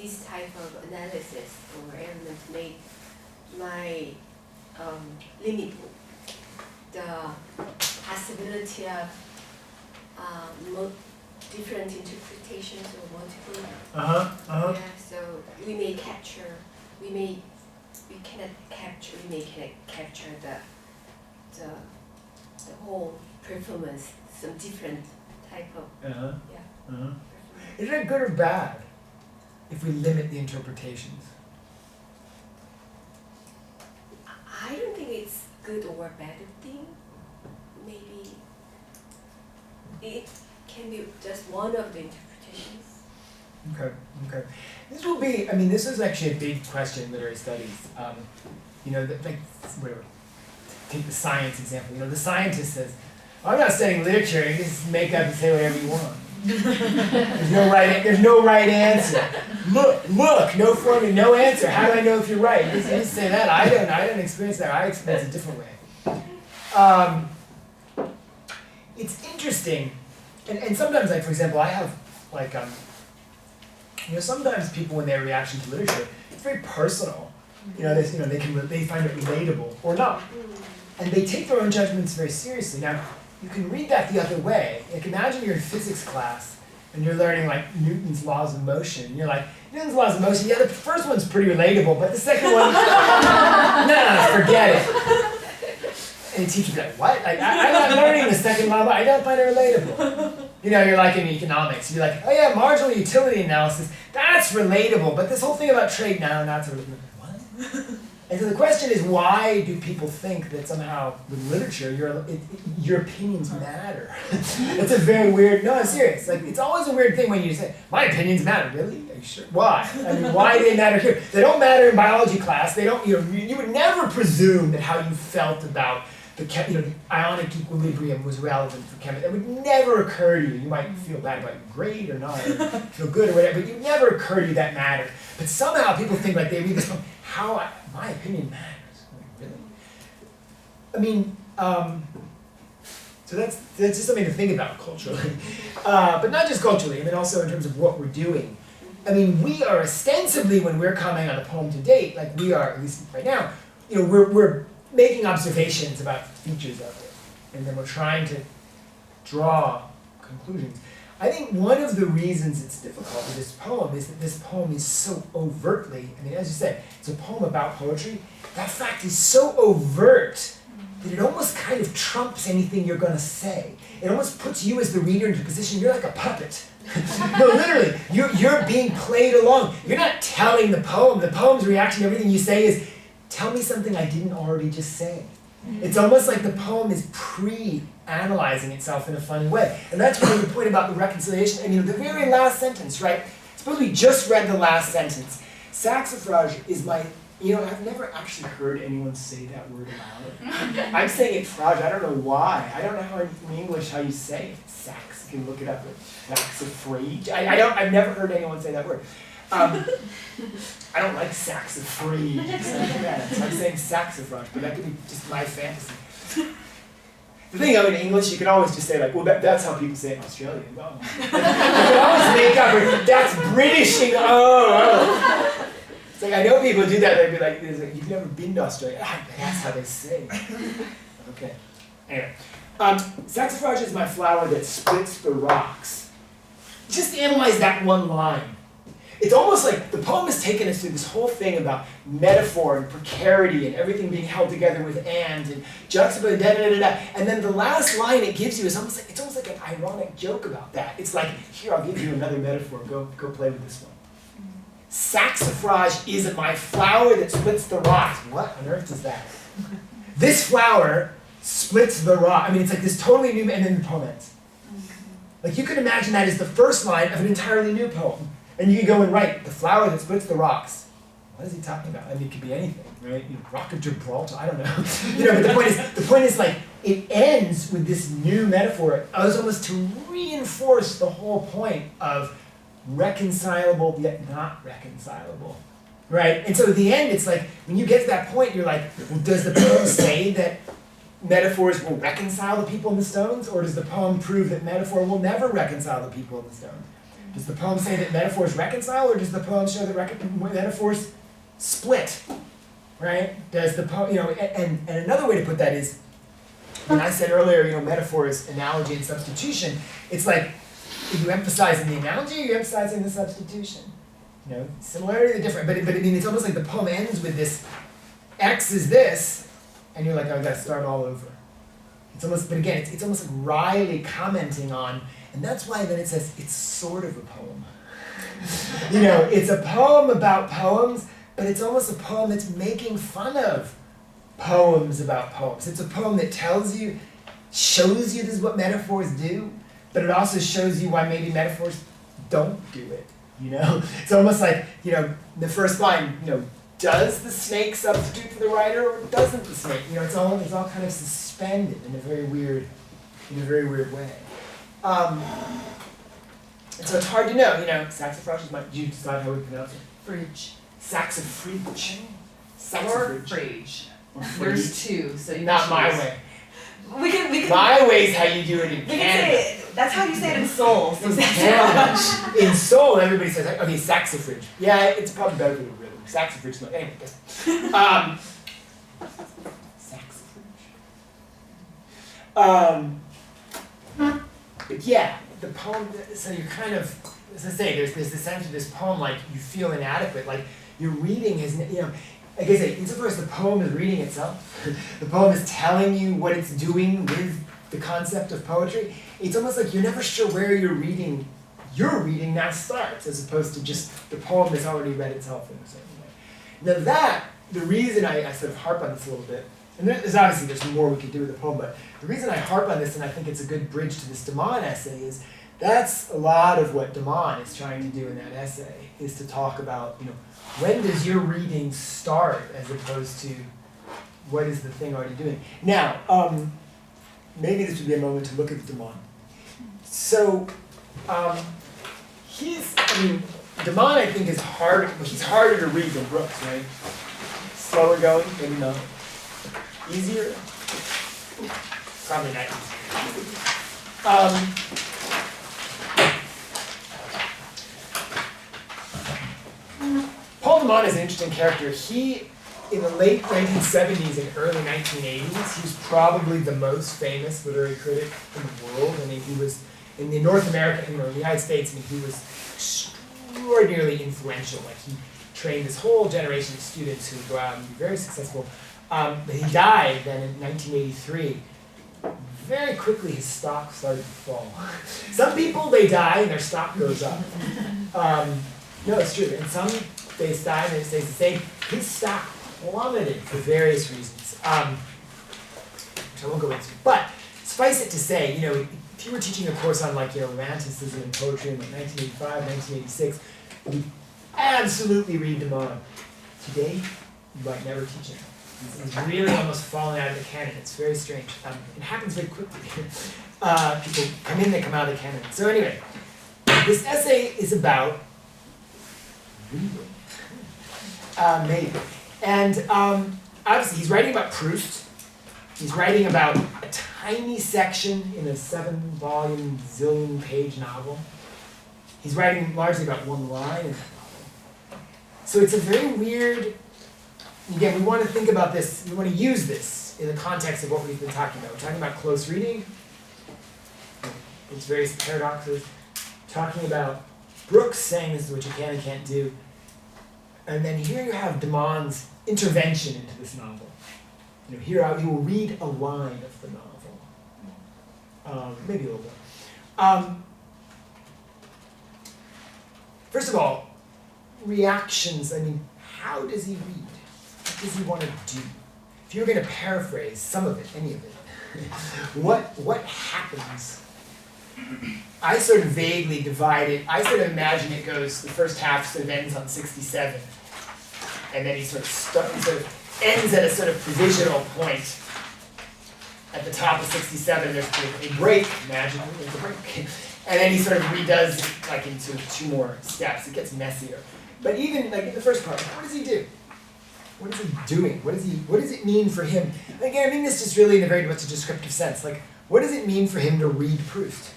this type of analysis or element might limit the possibility of different interpretations or multiple. Yeah, so we may capture the whole performance, some different type of performance. Is it good or bad if we limit the interpretations? I don't think it's good or bad thing. Maybe it can be just one of the interpretations. Okay. This is actually a big question in literary studies. Whatever. Take the science example. The scientist says, I'm not studying literature, you just make up and say whatever you want. There's no right answer. Look, no formula, no answer. How do I know if you're right? You just say that. I don't experience that. I experience it a different way. It's interesting, and sometimes, like for example, I have like sometimes people when their reaction to literature, it's very personal. They find it relatable or not, and they take their own judgments very seriously. Now, you can read that the other way. Like imagine you're in physics class and you're learning like Newton's laws of motion. And you're like, Newton's laws of motion, yeah, the first one's pretty relatable, but the second one, nah, forget it. And the teacher would be like, what? Like, I'm not learning the second law, but I don't find it relatable. You're like in economics. You're like, oh yeah, marginal utility analysis, that's relatable, but this whole thing about trade, no, not so relatable. What? And so the question is, why do people think that somehow with literature, your opinions matter? It's a very weird, no, I'm serious. Like, it's always a weird thing when you say, my opinions matter. Really? Are you sure? Why? I mean, why do they matter here? They don't matter in biology class. They don't, you would never presume that how you felt about the ionic equilibrium was relevant for chemistry. It would never occur to you. You might feel bad about your grade or not, or feel good or whatever, but it would never occur to you that mattered. But somehow people think like they read this poem, my opinion matters. Like, really? I mean, so that's just something to think about culturally. But not just culturally, I mean also in terms of what we're doing. I mean, we are ostensibly, when we're commenting on a poem to date, like we are, at least right now, we're making observations about features of it, and then we're trying to draw conclusions. I think one of the reasons it's difficult with this poem is that this poem is so overtly, I mean, as you said, it's a poem about poetry. That fact is so overt that it almost kind of trumps anything you're going to say. It almost puts you as the reader into a position, you're like a puppet. No, literally, you're being played along. You're not telling the poem. The poem's reaction to everything you say is, tell me something I didn't already just say. It's almost like the poem is pre-analyzing itself in a funny way. And that's really the point about the reconciliation. I mean, the very last sentence, right? Suppose we just read the last sentence. Saxifrage is my, I've never actually heard anyone say that word aloud. I'm saying it frage, I don't know why. I don't know how in English how you say it. Sax, you can look it up. Saxifrage. I've never heard anyone say that word. I don't like saxifrage, so I'm saying saxifrage, but that could be just my fantasy. The thing in English, you can always just say like, well, that's how people say it in Australia. Oh. You can always make up, that's Britishing, oh. It's like, I know people do that, they'd be like, you've never been to Australia. That's how they say it. Okay, anyway. Saxifrage is my flower that splits the rocks. Just analyze that one line. It's almost like the poem has taken us through this whole thing about metaphor and precarity and everything being held together with and juxtaposed, and then the last line it gives you is almost like an ironic joke about that. It's like, here, I'll give you another metaphor. Go play with this one. Saxifrage is my flower that splits the rocks. What on earth is that? This flower splits the rock. I mean, it's like this totally new, and then the poem ends. Like you could imagine that as the first line of an entirely new poem. And you can go and write, the flower that splits the rocks. What is he talking about? I mean, it could be anything, right? Rock of Gibraltar, I don't know. But the point is like, it ends with this new metaphor as almost to reinforce the whole point of reconcilable yet not reconcilable, right? And so at the end, it's like, when you get to that point, you're like, well, does the poem say that metaphors will reconcile the people in the stones? Or does the poem prove that metaphor will never reconcile the people in the stones? Does the poem say that metaphors reconcile, or does the poem show that metaphors split? Right? Does the poem, and another way to put that is, when I said earlier, metaphor is analogy and substitution, it's like, are you emphasizing the analogy, or are you emphasizing the substitution? Similarity or different, but I mean, it's almost like the poem ends with this, X is this, and you're like, oh, I've got to start all over. It's almost, but again, it's almost like wryly commenting on. And that's why then it says it's sort of a poem. It's a poem about poems, but it's almost a poem that's making fun of poems about poems. It's a poem that shows you this is what metaphors do, but it also shows you why maybe metaphors don't do it. It's almost like, the first line, does the snake substitute for the writer, or doesn't the snake? It's all kind of suspended in a very weird in a very weird way. And so it's hard to know, saxifrage do you decide how we pronounce it? Fridge. Saxifrage. Or Saxifrage. fridge. Or There's fridge. two, so you Not can my choose. way. We can My way is how you do it in we can Canada. say it. That's how you say it in Seoul. So In Canada. In Seoul, everybody says, okay, saxifrage. Yeah, it's probably better than a rhythm. Saxifrage, no, anyway. Saxifrage. But yeah, the poem, so you're kind of, as I say, there's this sense of this poem, like, you feel inadequate, like, your reading is, like I say, insofar as the poem is reading itself, the poem is telling you what it's doing with the concept of poetry, it's almost like you're never sure where your reading now starts, as opposed to just the poem has already read itself in a certain way. Now that, the reason I sort of harp on this a little bit, and there's more we could do with the poem, but the reason I harp on this, and I think it's a good bridge to this Damon essay, is that's a lot of what Damon is trying to do in that essay, is to talk about, when does your reading start, as opposed to what is the thing already doing. Now, maybe this would be a moment to look at Damon. So, Damon, I think, is he's harder to read than Brooks, right? Slower going, maybe not. Easier? Probably not easier. Paul Damon is an interesting character. He, in the late 1970s and early 1980s, he was probably the most famous literary critic in the world. He was, in the North America, in the United States, he was extraordinarily influential. Like, he trained this whole generation of students who would go out and be very successful. But he died then in 1983. Very quickly his stock started to fall. Some people, they die and their stock goes up. No, it's true. And some, they die and it stays the same. His stock plummeted for various reasons, which I won't go into. But suffice it to say, if you were teaching a course on romanticism and poetry in 1985, 1986, you absolutely read Damon. Today, you might never teach him. He's really almost fallen out of the canon. It's very strange. It happens very quickly. People come in, they come out of the canon. So anyway, this essay is about reading. Maybe. And obviously he's writing about Proust. He's writing about a tiny section in a 7-volume, zillion-page novel. He's writing largely about one line in that novel. So it's a very weird. Again, we want to think about this, we want to use this in the context of what we've been talking about. We're talking about close reading, its various paradoxes, talking about Brooks saying this is what you can and can't do, and then here you have Damon's intervention into this novel. Here he will read a line of the novel, maybe a little bit. First of all, reactions, how does he read? What does he want to do? If you were going to paraphrase some of it, any of it, what happens? I sort of vaguely divide it. I sort of imagine it goes, the first half sort of ends on 67, and then he sort of ends at a sort of provisional point. At the top of 67, there's a break, magically, there's a break. And then he sort of redoes it into 2 more steps. It gets messier. But even in the first part, what does he do? What is he doing? What does it mean for him? Again, I mean this just really in a very much a descriptive sense. What does it mean for him to read Proust?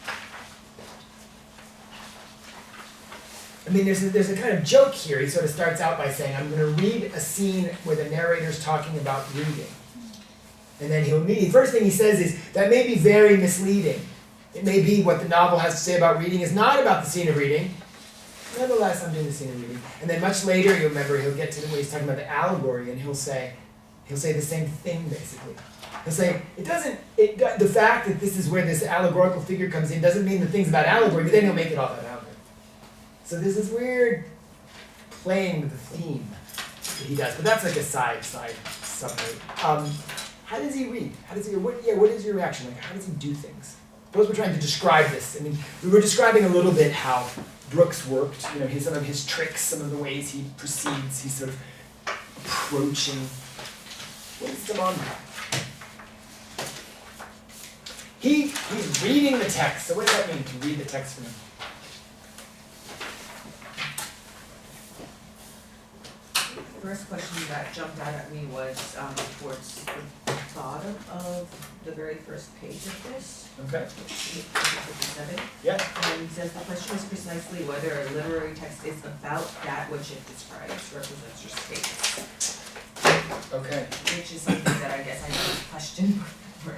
There's a kind of joke here. He sort of starts out by saying, I'm going to read a scene where the narrator's talking about reading. And then the first thing he says is, that may be very misleading. It may be what the novel has to say about reading is not about the scene of reading. Nonetheless, I'm doing the scene of reading. And then much later, you'll remember, he'll get to when he's talking about the allegory, and he'll say the same thing, basically. He'll say, the fact that this is where this allegorical figure comes in doesn't mean the things about allegory, but then he'll make it all about allegory. So there's this weird playing with the theme that he does, but that's a side summary. How does he read? What is your reaction? How does he do things? Suppose we're trying to describe this. We were describing a little bit how Brooks worked, some of his tricks, some of the ways he proceeds, he's sort of approaching. What does Damon do? He's reading the text. So what does that mean to read the text for him? The first question that jumped out at me was towards the bottom of the very first page of this, Okay. 57. Yeah. And it says the question is precisely whether a literary text is about that which it describes, represents, or states. Okay. Which is something that I guess I need to question more.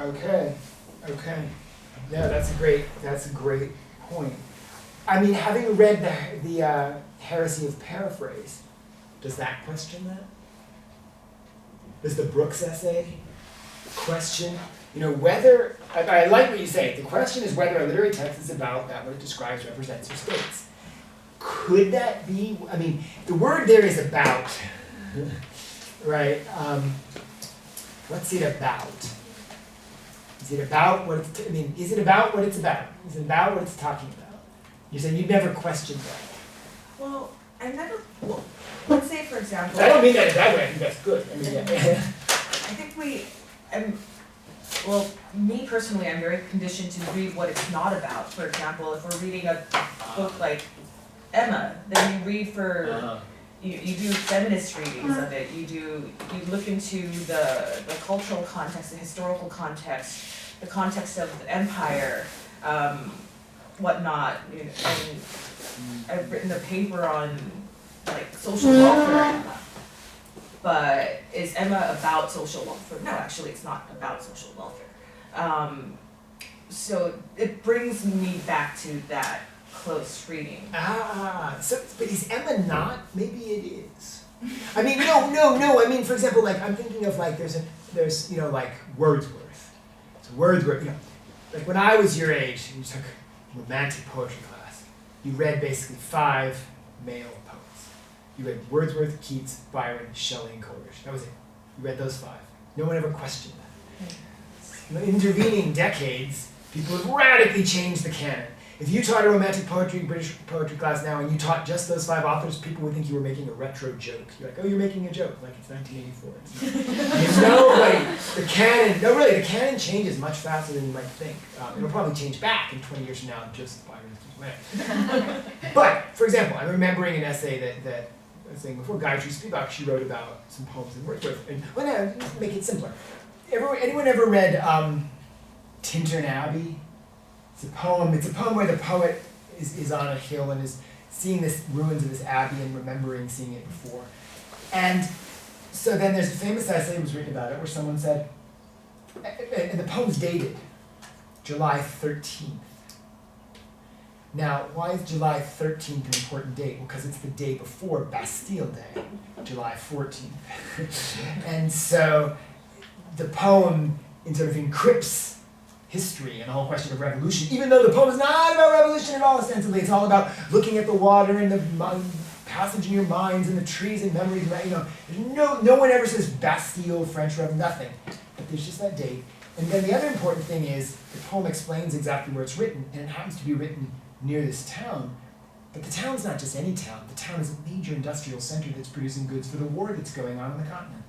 Okay. Okay. Yeah, that's a great point. I mean, having read the Heresy of Paraphrase, does that question that? Does the Brooks essay question, whether, I like what you say, the question is whether a literary text is about that what it describes, represents, or states. Could that be, the word there is about, right? What's it about? Is it about what it's, is it about what it's about? Is it about what it's talking about? You said you've never questioned that. Well, let's say for example. I don't mean that in that way, I think that's good. I think me personally, I'm very conditioned to read what it's not about. For example, if we're reading a book like Emma, then you read for, you do feminist readings of it, you look into the cultural context, the historical context, the context of the empire, whatnot, and I've written a paper on social welfare. But is Emma about social welfare? No, actually it's not about social welfare. So it brings me back to that close reading. But is Emma not? Maybe it is. No. For example, I'm thinking of there's Wordsworth. So Wordsworth, like when I was your age and you took romantic poetry class, you read basically 5 male poets. You read Wordsworth, Keats, Byron, Shelley, and Coleridge. That was it. You read those 5. No one ever questioned that. In the intervening decades, people have radically changed the canon. If you taught a romantic poetry, British poetry class now, and you taught just those 5 authors, people would think you were making a retro joke. You're like, oh, you're making a joke, like it's 1984. The canon changes much faster than you might think. It'll probably change back in 20 years from now, just Byron's way. But, for example, I'm remembering an essay that I was saying before, Gayatri Spivak, she wrote about some poems in Wordsworth. And, make it simpler. Anyone ever read Tintern Abbey? It's a poem where the poet is on a hill and is seeing this ruins of this abbey and remembering seeing it before. And so then there's a famous essay that was written about it where someone said, and the poem's dated July 13th. Now, why is July 13th an important date? Well, because it's the day before Bastille Day, July 14th. And so the poem sort of encrypts history and the whole question of revolution, even though the poem is not about revolution at all, ostensibly. It's all about looking at the water and the passage in your minds and the trees and memories. No one ever says Bastille, French Revolution, nothing. But there's just that date. And then the other important thing is the poem explains exactly where it's written, and it happens to be written near this town. But the town's not just any town. The town is a major industrial center that's producing goods for the war that's going on the continent.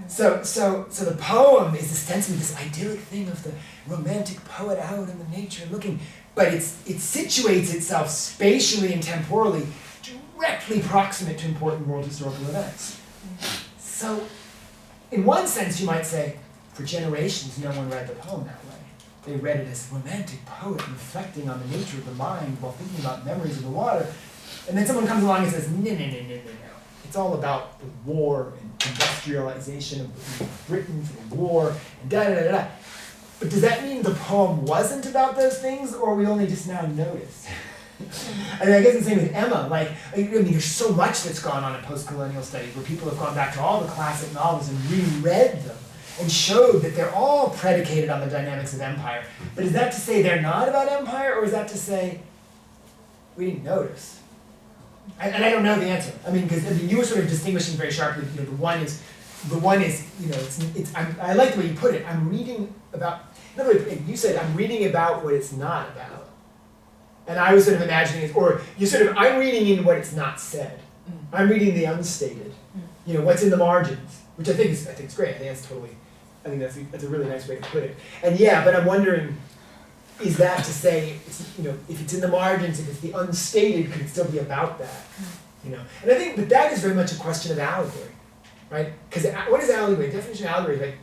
So the poem is ostensibly this idyllic thing of the romantic poet out in the nature looking, but it situates itself spatially and temporally directly proximate to important world historical events. So, in one sense, you might say, for generations, no one read the poem that way. They read it as a romantic poet reflecting on the nature of the mind while thinking about memories of the water. And then someone comes along and says, no. It's all about the war and industrialization of Britain for the war and da-da-da-da. But does that mean the poem wasn't about those things, or we only just now noticed? I guess it's the same with Emma. There's so much that's gone on in post-colonial studies where people have gone back to all the classic novels and reread them and showed that they're all predicated on the dynamics of empire. But is that to say they're not about empire, or is that to say we didn't notice? And I don't know the answer. Because you were sort of distinguishing very sharply. The one is, I like the way you put it. I'm reading about. In other words, you said I'm reading about what it's not about, and I was sort of imagining it, or I'm reading in what it's not said. I'm reading the unstated. What's in the margins, which I think is great. I think that's totally I think that's a really nice way to put it. And yeah, but I'm wondering, is that to say, it's, if it's in the margins, if it's the unstated, could it still be about that? And I think, but that is very much a question of allegory, right? Because what is allegory? The definition of allegory is like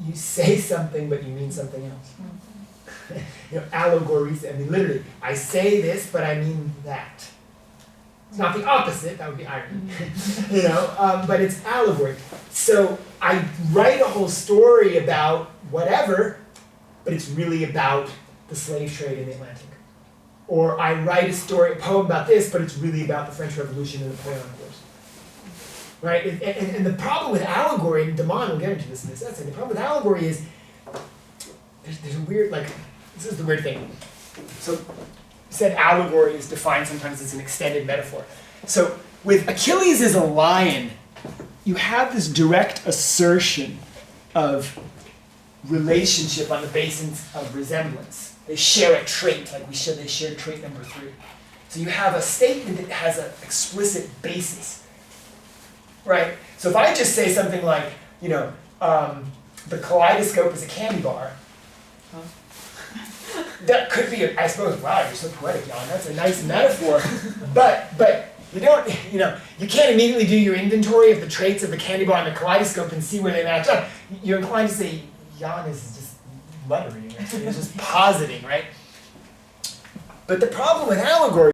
you say something, but you mean something else. Allegories. I mean, literally, I say this, but I mean that. It's not the opposite. That would be irony. But it's allegory. So I write a whole story about whatever, but it's really about the slave trade in the Atlantic. Or I write a poem about this, but it's really about the French Revolution and the Napoleonic Wars. Right? And the problem with allegory, and Damon will get into this in this essay, the problem with allegory is there's a weird, this is the weird thing. So, said allegory is defined sometimes as an extended metaphor. So, with Achilles as a lion, you have this direct assertion of relationship on the basis of resemblance. They share a trait, like they share trait number 3. So you have a statement that has an explicit basis, right? So if I just say something like, the kaleidoscope is a candy bar, that could be, I suppose, wow, you're so poetic, Jan, that's a nice metaphor, but you don't, you can't immediately do your inventory of the traits of the candy bar and the kaleidoscope and see where they match up. You're inclined to say, Jan is just muttering, he's just positing, right? But the problem with allegory